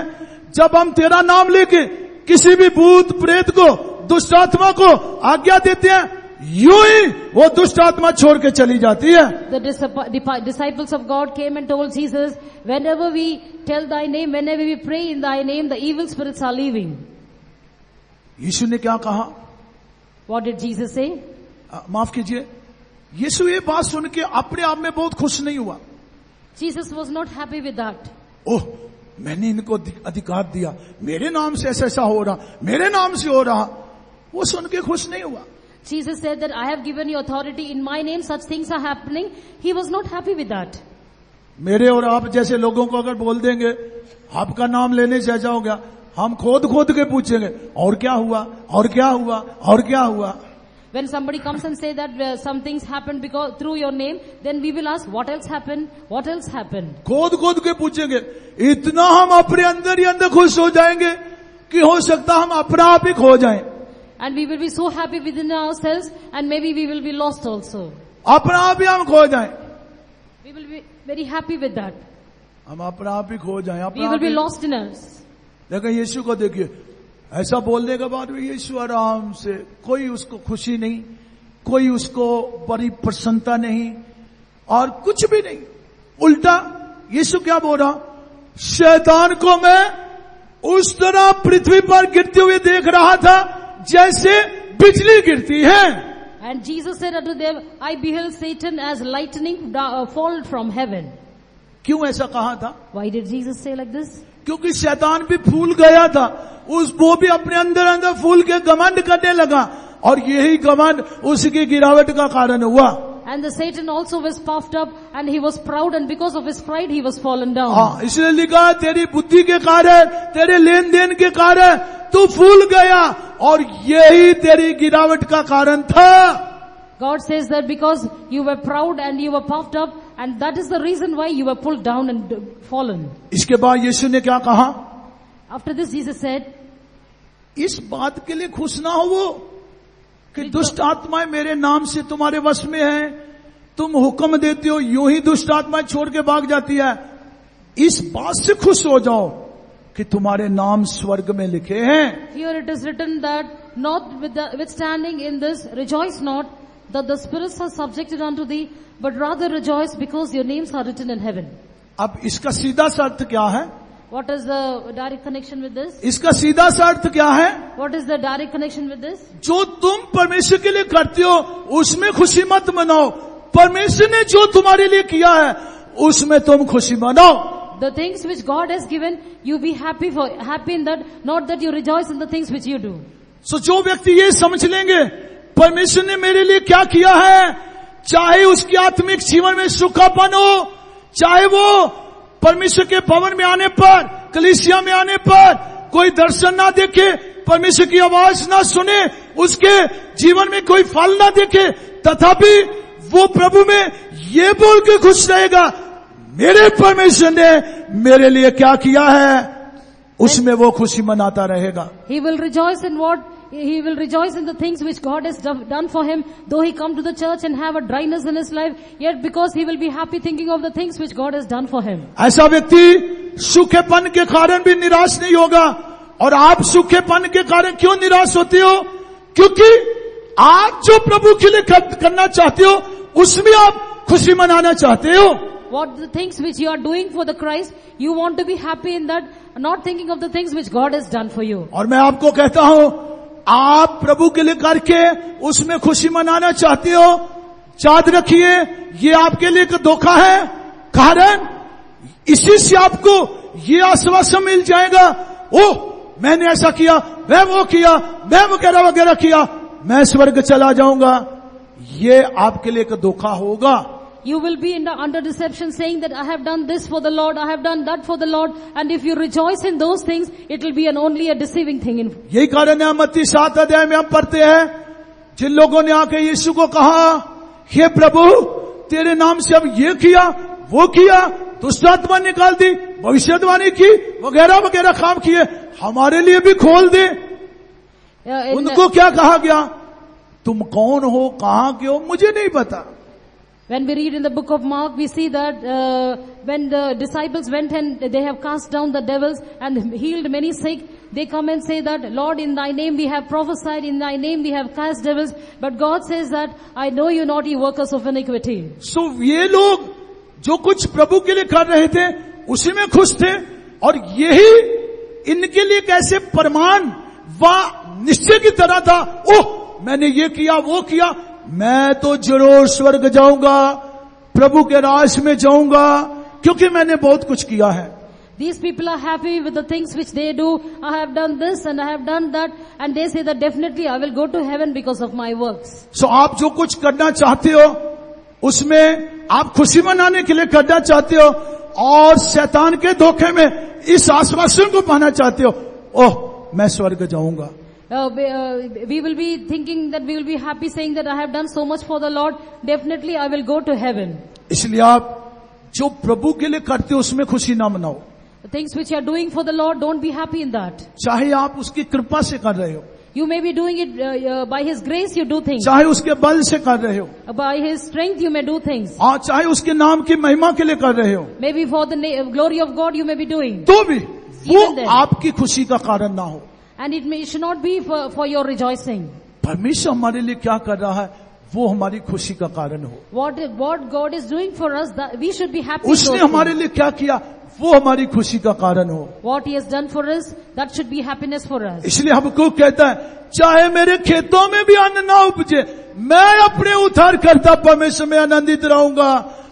जब हम तेरा नाम लेके किसी भी भूत प्रेत को दुष्ट आत्मा को आज्ञा देते हैं, यूं ही वो दुष्ट आत्मा छोड़ के चली जाती है। The disciples of God came and told Jesus, whenever we tell thy name, whenever we pray in thy name, the evil spirits are leaving. यीशु ने क्या कहा? What did Jesus say? माफ कीजिए, यीशु ये बात सुन के अपने आप में बहुत खुश नहीं हुआ। Jesus was not happy with that. ओह, मैंने इनको अधिकार दिया, मेरे नाम से ऐसा ऐसा हो रहा, मेरे नाम से हो रहा, वो सुन के खुश नहीं हुआ। Jesus said that I have given you authority in my name, such things are happening. He was not happy with that. मेरे और आप जैसे लोगों को अगर बोल देंगे आपका नाम लेने से ऐसा हो गया, हम खोद खोद के पूछेंगे और क्या हुआ और क्या हुआ और क्या हुआ। When somebody comes and say that some things happened because through your name, then we will ask what else happened, what else happened. खोद खोद के पूछेंगे, इतना हम अपने अंदर ही अंदर खुश हो जाएंगे कि हो सकता हम अपना आप ही खो जाएं। And we will be so happy within ourselves, and maybe we will be lost also. अपना आप ही हम खो जाएं। We will be very happy with that. हम अपना आप ही खो जाएं, We will be lost in us. लेकिन यीशु को देखिए, ऐसा बोलने के बाद भी यीशु आराम से, कोई उसको खुशी नहीं, कोई उसको बड़ी प्रसन्नता नहीं और कुछ भी नहीं। उल्टा यीशु क्या बोल रहा, शैतान को मैं उस तरह पृथ्वी पर गिरते हुए देख रहा था जैसे बिजली गिरती है। And Jesus said unto them, I beheld Satan as lightning fall from heaven. क्यों ऐसा कहा था? Why did Jesus say like this? क्योंकि शैतान भी फूल गया था, वो भी अपने अंदर अंदर फूल के घमंड करने लगा, और यही घमंड उसकी गिरावट का कारण हुआ। And the Satan also was puffed up and he was proud, and because of his pride he was fallen down. हाँ, इसलिए लिखा तेरी बुद्धि के कारण, तेरे लेन देन के कारण तू फूल गया, और यही तेरी गिरावट का कारण था। God says that because you were proud and you were puffed up, and that is the reason why you were pulled down and fallen. इसके बाद यीशु ने क्या कहा? After this Jesus said, इस बात के लिए खुश ना हो वो कि दुष्ट आत्माएं मेरे नाम से तुम्हारे वश में है, तुम हुक्म देते हो, यूं ही दुष्ट आत्माएं छोड़ के भाग जाती है। इस बात से खुश हो जाओ कि तुम्हारे नाम स्वर्ग में लिखे हैं। Here it is written that notwithstanding in this, rejoice not that the spirits are subjected unto thee, but rather rejoice because your names are written in heaven. अब इसका सीधा सा अर्थ क्या है? What is the direct connection with this? इसका सीधा सा अर्थ क्या है? What is the direct connection with this? जो तुम परमेश्वर के लिए करते हो उसमें खुशी मत मनाओ, परमेश्वर ने जो तुम्हारे लिए किया है उसमें तुम खुशी मनाओ। The things which God has given, you be happy in that, not that you rejoice in the things which you do. So जो व्यक्ति ये समझ लेंगे परमेश्वर ने मेरे लिए क्या किया है, चाहे उसकी आत्मिक जीवन में सुखापन हो, चाहे वो परमेश्वर के भवन में आने पर, कलीसिया में आने पर कोई दर्शन ना देखे, परमेश्वर की आवाज ना सुने, उसके जीवन में कोई फल ना देखे, तथापि वो प्रभु में ये बोल के खुश रहेगा, मेरे परमेश्वर ने मेरे लिए क्या किया है, उसमें वो खुशी मनाता रहेगा। He will rejoice in what? He will rejoice in the things which God has done for him, though he come to the church and have a dryness in his life, yet because he will be happy thinking of the things which God has done for him. ऐसा व्यक्ति सूखेपन के कारण भी निराश नहीं होगा। और आप सूखेपन के कारण क्यों निराश होते हो? क्योंकि आप जो प्रभु के लिए करना चाहते हो उसमें आप खुशी मनाना चाहते हो। What the things which you are doing for the Christ, you want to be happy in that, not thinking of the things which God has done for you. और मैं आपको कहता हूं, आप प्रभु के लिए करके उसमें खुशी मनाना चाहते हो, याद रखिए ये आपके लिए एक धोखा है। कारण इसी से आपको ये आश्वासन मिल जाएगा, ओह मैंने ऐसा किया, मैं वो किया, मैं वगैरह वगैरह किया, मैं स्वर्ग चला जाऊंगा। ये आपके लिए एक धोखा होगा। You will be under deception saying that I have done this for the Lord, I have done that for the Lord, and if you rejoice in those things, it will be only a deceiving thing. यही कारण है मत्ती 7 अध्याय में हम पढ़ते हैं, जिन लोगों ने आके यीशु को कहा, हे प्रभु तेरे नाम से अब ये किया, वो किया, दुष्ट आत्मा निकाल दी, भविष्यवाणी की, वगैरह वगैरह काम किए, हमारे लिए भी खोल दे। उनको क्या कहा गया? तुम कौन हो, कहां के हो, मुझे नहीं पता। When we read in the book of Mark, we see that when the disciples went and they have cast down the devils and healed many sick, they come and say that, Lord, in thy name we have prophesied, in thy name we have cast devils, but God says that, I know you not, ye workers of iniquity. So ये लोग जो कुछ प्रभु के लिए कर रहे थे उसी में खुश थे, और यही इनके लिए कैसे प्रमाण व निश्चय की तरह था, ओह मैंने ये किया, वो किया, मैं तो जरूर स्वर्ग जाऊंगा, प्रभु के राज में जाऊंगा, क्योंकि मैंने बहुत कुछ किया है। These people are happy with the things which they do. I have done this and I have done that, and they say that definitely I will go to heaven because of my works. So आप जो कुछ करना चाहते हो उसमें आप खुशी मनाने के लिए करना चाहते हो, और शैतान के धोखे में इस आश्वासन को पाना चाहते हो, ओह मैं स्वर्ग जाऊंगा। We will be thinking that we will be happy saying that I have done so much for the Lord, definitely I will go to heaven. इसलिए आप जो प्रभु के लिए करते हो उसमें खुशी ना मनाओ। The things which you are doing for the Lord, don't be happy in that. चाहे आप उसकी कृपा से कर रहे हो, You may be doing it by His grace you do things. चाहे उसके बल से कर रहे हो, By His strength you may do things. और चाहे उसके नाम की महिमा के लिए कर रहे हो, Maybe for the glory of God you may be doing. तो भी वो Even then. आपकी खुशी का कारण ना हो। And it should not be for your rejoicing. परमेश्वर हमारे लिए क्या कर रहा है वो हमारी खुशी का कारण हो। What God is doing for us, that we should be happy. उसने हमारे लिए क्या किया वो हमारी खुशी का कारण हो। What He has done for us, that should be happiness for us. इसलिए हमको कहता है चाहे मेरे खेतों में भी अन्न ना उपजे, मैं अपने उद्धारकर्ता परमेश्वर में आनंदित रहूंगा,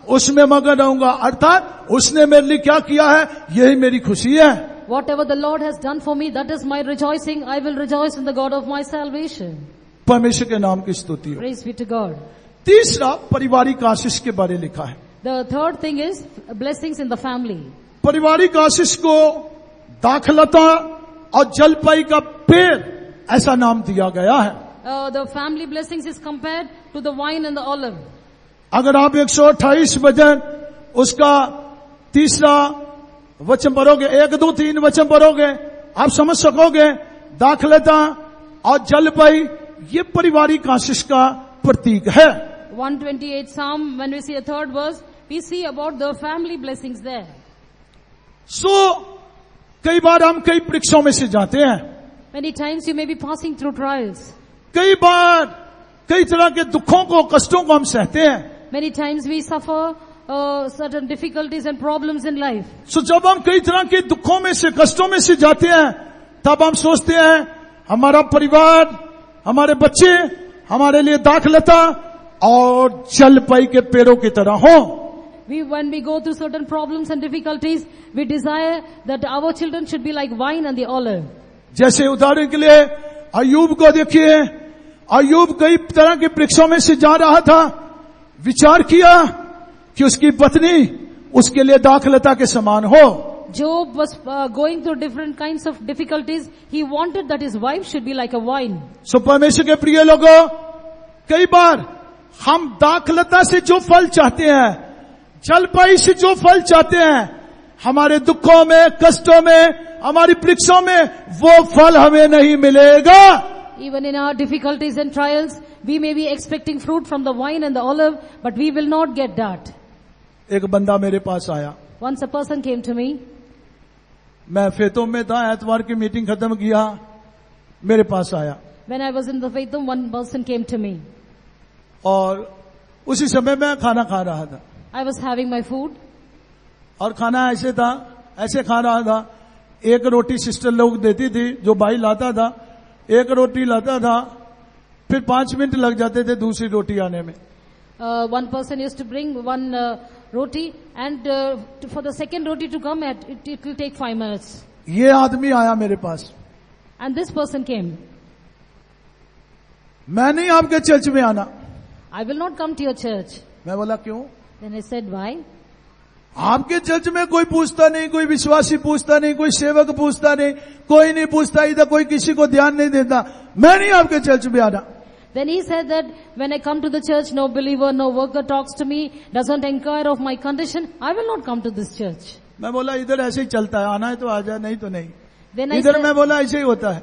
उसमें मगन रहूंगा। अर्थात उसने मेरे लिए क्या किया है, यही मेरी खुशी है। Whatever the Lord has done for me, that is my rejoicing. I will rejoice in the God of my salvation. परमेश्वर के नाम की स्तुति हो। Praise be to God. तीसरा पारिवारिक आशीष के बारे में लिखा है। The third thing is blessings in the family. पारिवारिक आशीष को दाखलता और जलपाई का पेड़ ऐसा नाम दिया गया है। The family blessings is compared to the wine and the olive. अगर आप 128 वचन उसका तीसरा वचन पढ़ोगे, 1, 2, 3 वचन पढ़ोगे, आप समझ सकोगे दाखलता और जलपाई ये पारिवारिक आशीष का प्रतीक है। 128 Psalm, when we see a third verse, we see about the family blessings there. कई बार हम कई परीक्षाओं में से जाते हैं, Many times you may be passing through trials. कई बार कई तरह के दुखों को कष्टों को हम सहते हैं। Many times we suffer certain difficulties and problems in life. जब हम कई तरह के दुखों में से कष्टों में से जाते हैं, तब हम सोचते हैं हमारा परिवार, हमारे बच्चे हमारे लिए दाखलता और जलपाई के पेड़ों की तरह हो। When we go through certain problems and difficulties, we desire that our children should be like wine and the olive. जैसे उदाहरण के लिए अय्यूब को देखिए, अय्यूब कई तरह के परीक्षाओं में से जा रहा था, विचार किया कि उसकी पत्नी उसके लिए दाखलता के समान हो। Job was going through different kinds of difficulties. He wanted that his wife should be like a wine. परमेश्वर के प्रिय लोगों, कई बार हम दाखलता से जो फल चाहते हैं, जलपाई से जो फल चाहते हैं, हमारे दुखों में, कष्टों में, हमारी परीक्षाओं में वो फल हमें नहीं मिलेगा। Even in our difficulties and trials, we may be expecting fruit from the wine and the olive, but we will not get that. एक बंदा मेरे पास आया, Once a person came to me. मैं फेतों में था, एतवार की मीटिंग खत्म किया, मेरे पास आया When I was in the faith, one person came to me. और उसी समय मैं खाना खा रहा था। I was having my food. और खाना ऐसे था, ऐसे खा रहा था, एक रोटी सिस्टर लोग देती थी, जो भाई लाता था, एक रोटी लाता था, फिर 5 मिनट लग जाते थे दूसरी रोटी आने में। One person used to bring one roti, and for the second roti to come, it will take 5 minutes. ये आदमी आया मेरे पास, And this person came. मैं नहीं आपके चर्च में आना। I will not come to your church. मैं बोला क्यों? Then I said, why? आपके चर्च में कोई पूछता नहीं, कोई विश्वासी पूछता नहीं, कोई सेवक पूछता नहीं, कोई नहीं पूछता, इधर कोई किसी को ध्यान नहीं देता, मैं नहीं आपके चर्च में आना। Then he said that when I come to the church, no believer, no worker talks to me, doesn't inquire of my condition, I will not come to this church. मैं बोला इधर ऐसे ही चलता है, आना है तो आ जाए, नहीं तो नहीं। Then I इधर said, मैं बोला ऐसे ही होता है।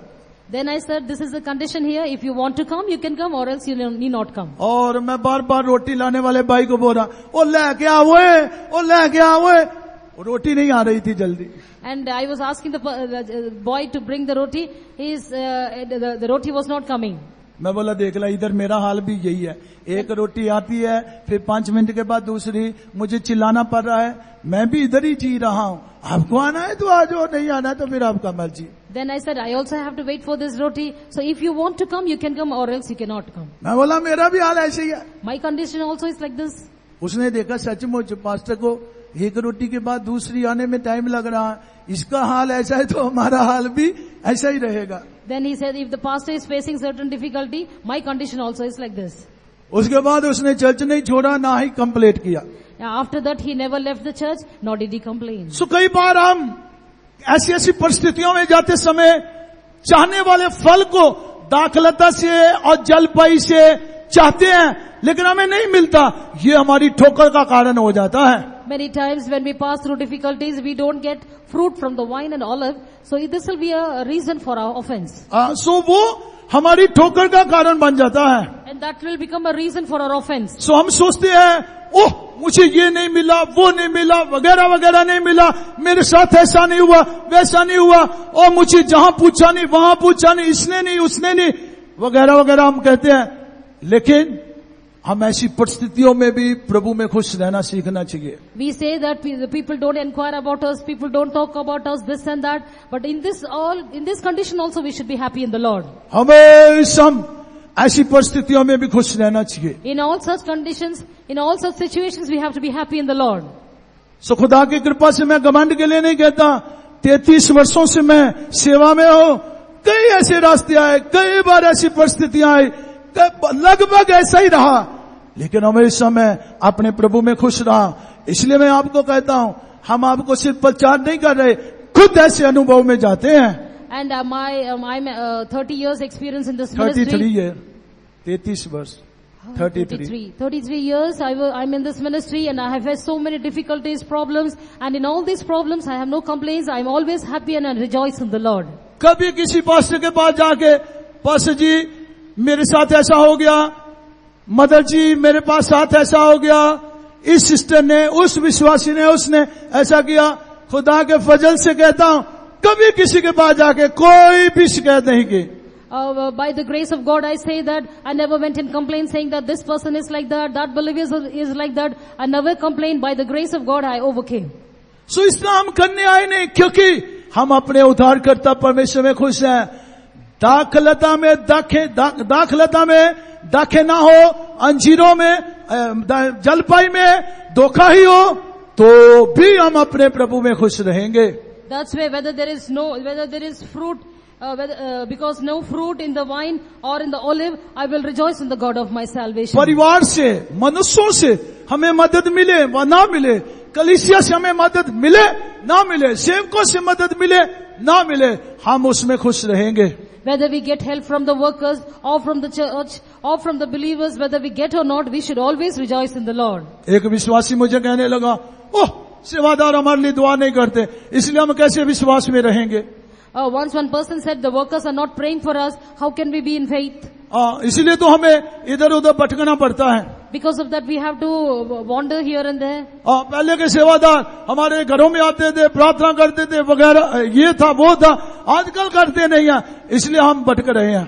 Then I said, this is the condition here. If you want to come, you can come, or else you need not come. और मैं बार बार रोटी लाने वाले भाई को बोल रहा, ओ लेके आओ, ओ लेके आओ, रोटी नहीं आ रही थी जल्दी। And I was asking the boy to bring the roti. The roti was not coming. मैं बोला देख ला, इधर मेरा हाल भी यही है, एक रोटी आती है, फिर 5 मिनट के बाद दूसरी, मुझे चिल्लाना पड़ रहा है, मैं भी इधर ही जी रहा हूँ, आपको आना है तो आ जाओ, नहीं आना है तो फिर आपका मर्जी। Then I said, I also have to wait for this roti. So if you want to come, you can come, or else you cannot come. मैं बोला मेरा भी हाल ऐसे ही है। My condition also is like this. उसने देखा सचमुच पास्टर को एक रोटी के बाद दूसरी आने में टाइम लग रहा है, इसका हाल ऐसा है तो हमारा हाल भी ऐसा ही रहेगा। Then he said, if the pastor is facing certain difficulty, my condition also is like this. उसके बाद उसने चर्च नहीं छोड़ा, ना ही कंप्लेंट किया। After that, he never left the church, nor did he complain. कई बार हम ऐसी ऐसी परिस्थितियों में जाते समय चाहने वाले फल को दाखलता से और जलपाई से चाहते हैं, लेकिन हमें नहीं मिलता, ये हमारी ठोकर का कारण हो जाता है। Many times when we pass through difficulties, we don't get fruit from the wine and olive. So this will be a reason for our offense. वो हमारी ठोकर का कारण बन जाता है। And that will become a reason for our offense. हम सोचते हैं, ओह मुझे ये नहीं मिला, वो नहीं मिला, वगैरह वगैरह नहीं मिला, मेरे साथ ऐसा नहीं हुआ, वैसा नहीं हुआ, और मुझे जहां पूछा नहीं, वहां पूछा नहीं, इसने नहीं, उसने नहीं, वगैरह वगैरह हम कहते हैं। लेकिन हम ऐसी परिस्थितियों में भी प्रभु में खुश रहना सीखना चाहिए. We say that the people don't inquire about us, people don't talk about us, this and that. But in this condition also we should be happy in the Lord. हमेशा हम ऐसी परिस्थितियों में भी खुश रहना चाहिए. In all such conditions, in all such situations, we have to be happy in the Lord. सो खुदा की कृपा से मैं घमंड के लिए नहीं कहता. 33 वर्षों से मैं सेवा में हूं. कई ऐसे रास्ते आए, कई बार ऐसी परिस्थितियां आई, लगभग ऐसा ही रहा, लेकिन हमेशा मैं अपने प्रभु में खुश रहा. इसलिए मैं आपको कहता हूं, हम आपको सिर्फ प्रचार नहीं कर रहे, खुद ऐसे अनुभव में जाते हैं. And I'm 30 years experience in this ministry. 33 years, 33 वर्ष, 33 years I'm in this ministry, and I have faced so many difficulties, problems, and in all these problems I have no complaints. I'm always happy and I rejoice in the Lord. कभी किसी पास्टर के पास जाके, पास्टर जी मेरे साथ ऐसा हो गया, मदर जी मेरे पास साथ ऐसा हो गया, इस सिस्टर ने, उस विश्वासी ने, उसने ऐसा किया. खुदा के फजल से कहता हूं, कभी किसी के पास जाके कोई भी शिकायत नहीं की. By the grace of God, I say that I never went in complaint saying that this person is like that believer is like that. I never complained. By the grace of God, I overcame. सो इसलिए हम करने आए नहीं, क्योंकि हम अपने उद्धारकर्ता परमेश्वर में खुश हैं. दाखलता में दाखे ना हो, अंजीरों में, जलपाई में धोखा ही हो, तो भी हम अपने प्रभु में खुश रहेंगे. That's why whether there is fruit, because no fruit in the vine or in the olive, I will rejoice in the God of my salvation. परिवार से, मनुष्यों से हमें मदद मिले व ना मिले, कलीसिया से हमें मदद मिले ना मिले, सेवकों से मदद मिले ना मिले, हम उसमें खुश रहेंगे. Whether we get help from the workers or from the church or from the believers, whether we get or not, we should always rejoice in the Lord. एक विश्वासी मुझे कहने लगा, ओह सेवादार हमारे लिए दुआ नहीं करते, इसलिए हम कैसे विश्वास में रहेंगे. Once one person said the workers are not praying for us, how can we be in faith? इसलिए तो हमें इधर उधर भटकना पड़ता है. Because of that we have to wander here and there. पहले के सेवादार हमारे घरों में आते थे, प्रार्थना करते थे वगैरह, ये था वो था. आजकल करते नहीं है, इसलिए हम भटक रहे हैं.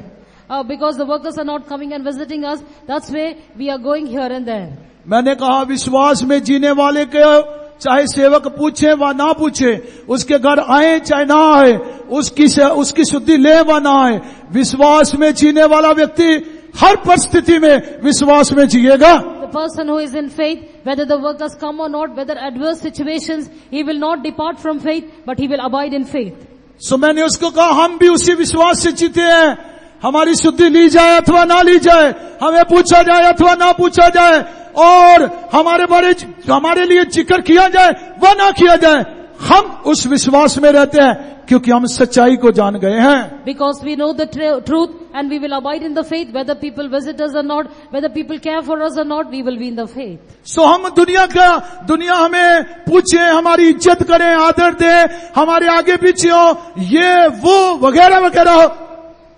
Because the workers are not coming and visiting us, that's why we are going here and there. मैंने कहा विश्वास में जीने वाले के चाहे सेवक पूछे व ना पूछे, उसके घर आए चाहे ना आए, उसकी शुद्धि ले व ना आए, विश्वास में जीने वाला व्यक्ति हर परिस्थिति में विश्वास में जिएगा. The person who is in faith, whether the workers come or not, whether adverse situations, he will not depart from faith, but he will abide in faith. सो मैंने उसको कहा हम भी उसी विश्वास से जीते हैं. हमारी शुद्धि ली जाए अथवा ना ली जाए, हमें पूछा जाए अथवा ना पूछा जाए, और हमारे लिए जिक्र किया जाए व ना किया जाए, हम उस विश्वास में रहते हैं, क्योंकि हम सच्चाई को जान गए हैं. Because we know the truth and we will abide in the faith, whether people visit us or not, whether people care for us or not, we will be in the faith. सो हम दुनिया हमें पूछे, हमारी इज्जत करें, आदर दे, हमारे आगे पीछे हो, ये वो वगैरह वगैरह,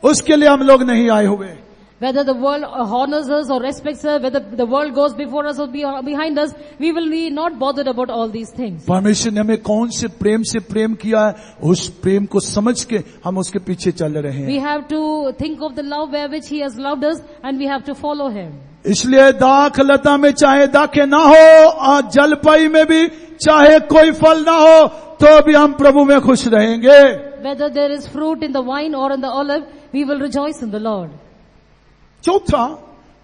उसके लिए हम लोग नहीं आए हुए. Whether the world honors us or respects us, whether the world goes before us or behind us, we will be not bothered about all these things. परमेश्वर ने हमें कौन से प्रेम किया है, उस प्रेम को समझ के हम उसके पीछे चल रहे हैं. We have to think of the love wherewith He has loved us, and we have to follow Him. इसलिए दाख लता में चाहे दाखे ना हो, जलपाई में भी चाहे कोई फल ना हो, तो भी हम प्रभु में खुश रहेंगे. Whether there is fruit in the vine or in the olive, we will rejoice in the Lord. चौथा,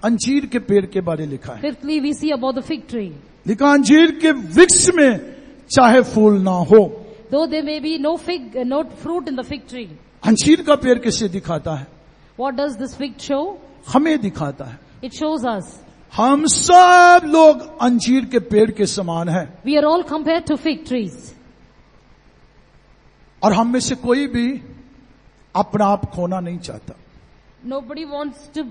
अंजीर के पेड़ के बारे लिखा है. Fifthly, we see about the fig tree. लिखा अंजीर के वृक्ष में चाहे फूल ना हो. Though there may be no fruit in the fig tree. अंजीर का पेड़ किसे दिखाता है? What does this fig show? हमें दिखाता है. It shows us. हम सब लोग अंजीर के पेड़ के समान हैं. We are all compared to fig trees. और हम में से कोई भी अपना आप खोना नहीं चाहता. Nobody wants to.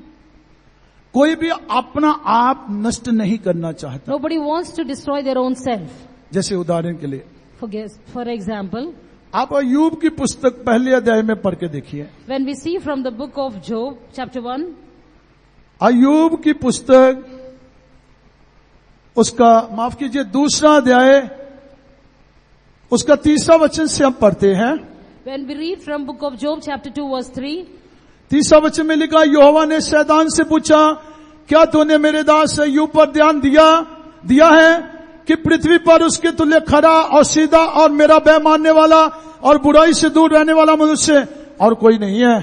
कोई भी अपना आप नष्ट नहीं करना चाहता. Nobody wants to destroy their own self. जैसे उदाहरण के लिए, For example, आप अय्यूब की पुस्तक पहले अध्याय में पढ़ के देखिए. when we see from the book of Job, chapter 1, अय्यूब की पुस्तक, उसका माफ कीजिए दूसरा अध्याय, उसका 3 वचन से हम पढ़ते हैं. when we read from book of Job, chapter 2, verse 3, 3 वचन में लिखा, यहोवा ने शैतान से पूछा, क्या तूने मेरे दास अय्यूब पर ध्यान दिया है कि पृथ्वी पर उसके तुल्य खरा और सीधा और मेरा भय मानने वाला और बुराई से दूर रहने वाला मनुष्य और कोई नहीं है।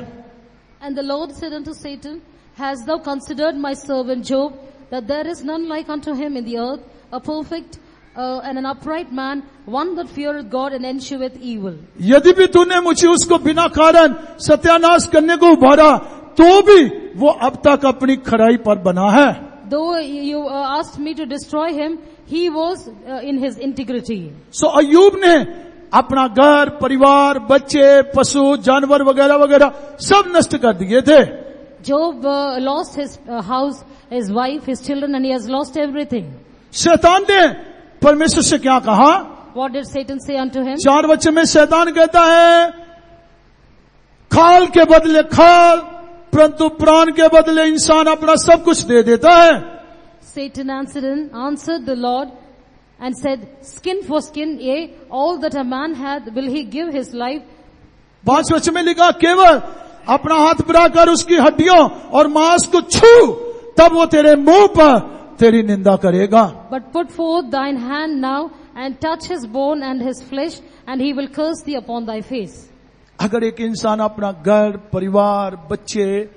And the Lord said unto Satan, Hast thou considered my servant Job, that there is none like unto him in the earth, a perfect and an upright man, one that feareth God and escheweth evil. यदि भी तूने मुझे उसको बिना कारण सत्यानाश करने को उभारा, तो भी वो अब तक अपनी खराई पर बना है। Though you asked me to destroy him, he was in his integrity. सो अय्यूब ने अपना घर, परिवार, बच्चे, पशु, जानवर वगैरह वगैरह सब नष्ट कर दिए थे। Job lost his house, his wife, his children, and he has lost everything. शैतान ने परमेश्वर से क्या कहा? What did Satan say unto him? 4 वचन में शैतान कहता है, खाल के बदले खाल, परंतु प्राण के बदले इंसान अपना सब कुछ दे देता है। Satan answered the Lord and said, Skin for skin, yea, all that a man hath will he give his life. 5 वचन में लिखा, केवल अपना हाथ बढ़ाकर उसकी हड्डियों और मांस को छू, तब वो तेरे मुंह पर तेरी निंदा करेगा। But put forth thine hand now and touch his bone and his flesh, and he will curse thee upon thy face. अगर एक इंसान अपना घर, परिवार, बच्चे,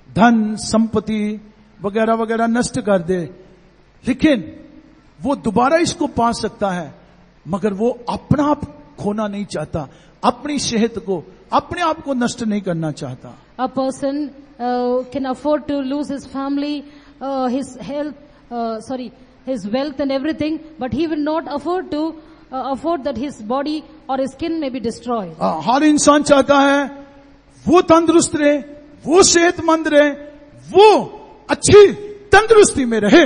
धन, संपत्ति वगैरह वगैरह नष्ट कर दे, लेकिन वो दोबारा इसको पा सकता है, मगर वो अपना आप खोना नहीं चाहता, अपनी सेहत को, अपने आप को नष्ट नहीं करना चाहता। A person can afford to lose his family, his health, his wealth and everything, but he will not afford that his body or his skin may be destroyed. हर इंसान चाहता है वो तंदुरुस्त रहे, वो सेहतमंद रहे, वो अच्छी तंदुरुस्ती में रहे।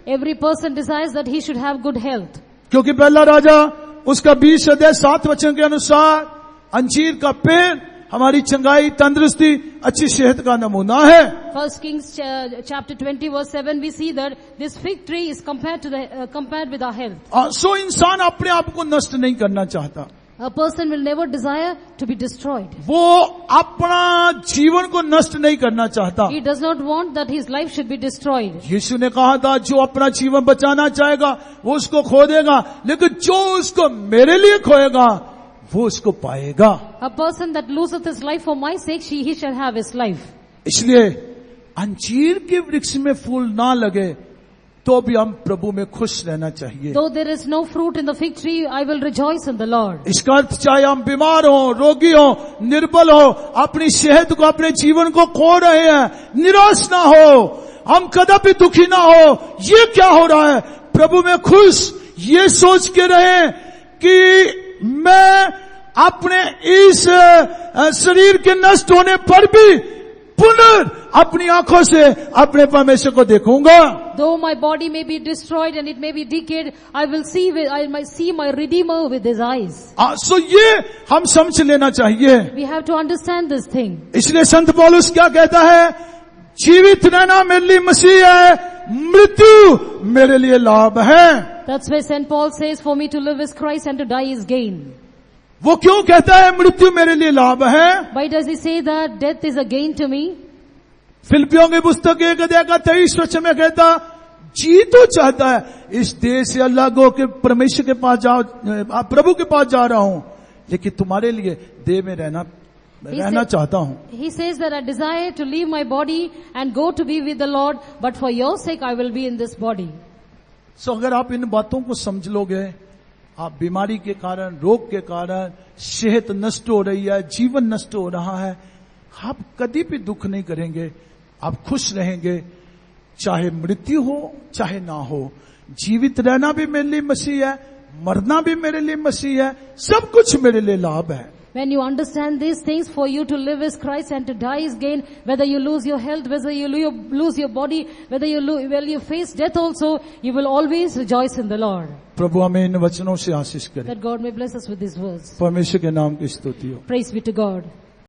Every person desires that he should have good health. क्योंकि पहला राजा उसका 20 अध्याय 7 वचन के अनुसार अंजीर का पेड़ हमारी चंगाई, तंदुरुस्ती, अच्छी सेहत का नमूना है। 1 Kings chapter 20 verse 7 we see that this fig tree is compared with our health. सो इंसान अपने आप को नष्ट नहीं करना चाहता। A person will never desire to be destroyed. वो अपना जीवन को नष्ट नहीं करना चाहता। He does not want that his life should be destroyed. यीशु ने कहा था, जो अपना जीवन बचाना चाहेगा वो उसको खो देगा, लेकिन जो उसको मेरे लिए खोएगा वो उसको पाएगा। A person that loseth his life for my sake, he shall have his life. इसलिए अंजीर के वृक्ष में फूल ना लगे तो भी हम प्रभु में खुश रहना चाहिए। Though there is no fruit in the fig tree, I will rejoice in the Lord. इसका अर्थ चाहे हम बीमार हो, रोगी हो, निर्बल हो, अपनी सेहत को, अपने जीवन को खो रहे हैं, निराश ना हो, हम कदापि दुखी ना हो, ये क्या हो रहा है, प्रभु में खुश ये सोच के रहे कि मैं अपने इस शरीर के नष्ट होने पर भी पुनः अपनी आंखों से अपने परमेश्वर को देखूंगा। Though my body may be destroyed and it may be decayed, I might see my Redeemer with his eyes. सो ये हम समझ लेना चाहिए। We have to understand this thing. इसलिए संत पौलुस क्या कहता है, जीवित रहना मेरे लिए मसीह है, मृत्यु मेरे लिए लाभ है। That's why St. Paul says, for me to live is Christ and to die is gain. वो क्यों कहता है मृत्यु मेरे लिए लाभ है? Why does he say that death is a gain to me? फिलिपियों की पुस्तक 1 अध्याय का 23 वचन में कहता, जी तो चाहता है इस देश से अलग होकर परमेश्वर के पास जाओ, प्रभु के पास जा रहा हूं, लेकिन तुम्हारे लिए देह में रहना चाहता हूं। He says that I desire to leave my body and go to be with the Lord, but for your sake I will be in this body. सो अगर आप इन बातों को समझ लोगे, आप बीमारी के कारण, रोग के कारण सेहत नष्ट हो रही है, जीवन नष्ट हो रहा है, आप कभी भी दुख नहीं करेंगे, आप खुश रहेंगे, चाहे मृत्यु हो चाहे ना हो। जीवित रहना भी मेरे लिए मसीह है, मरना भी मेरे लिए मसीह है, सब कुछ मेरे लिए लाभ है। When you understand these things, for you to live is Christ and to die is gain. Whether you lose your health, whether you lose your body, whether you face death also, you will always rejoice in the Lord. प्रभु हमें इन वचनों से आशीष करे। That God may bless us with these words. परमेश्वर के नाम की स्तुति हो। Praise be to God.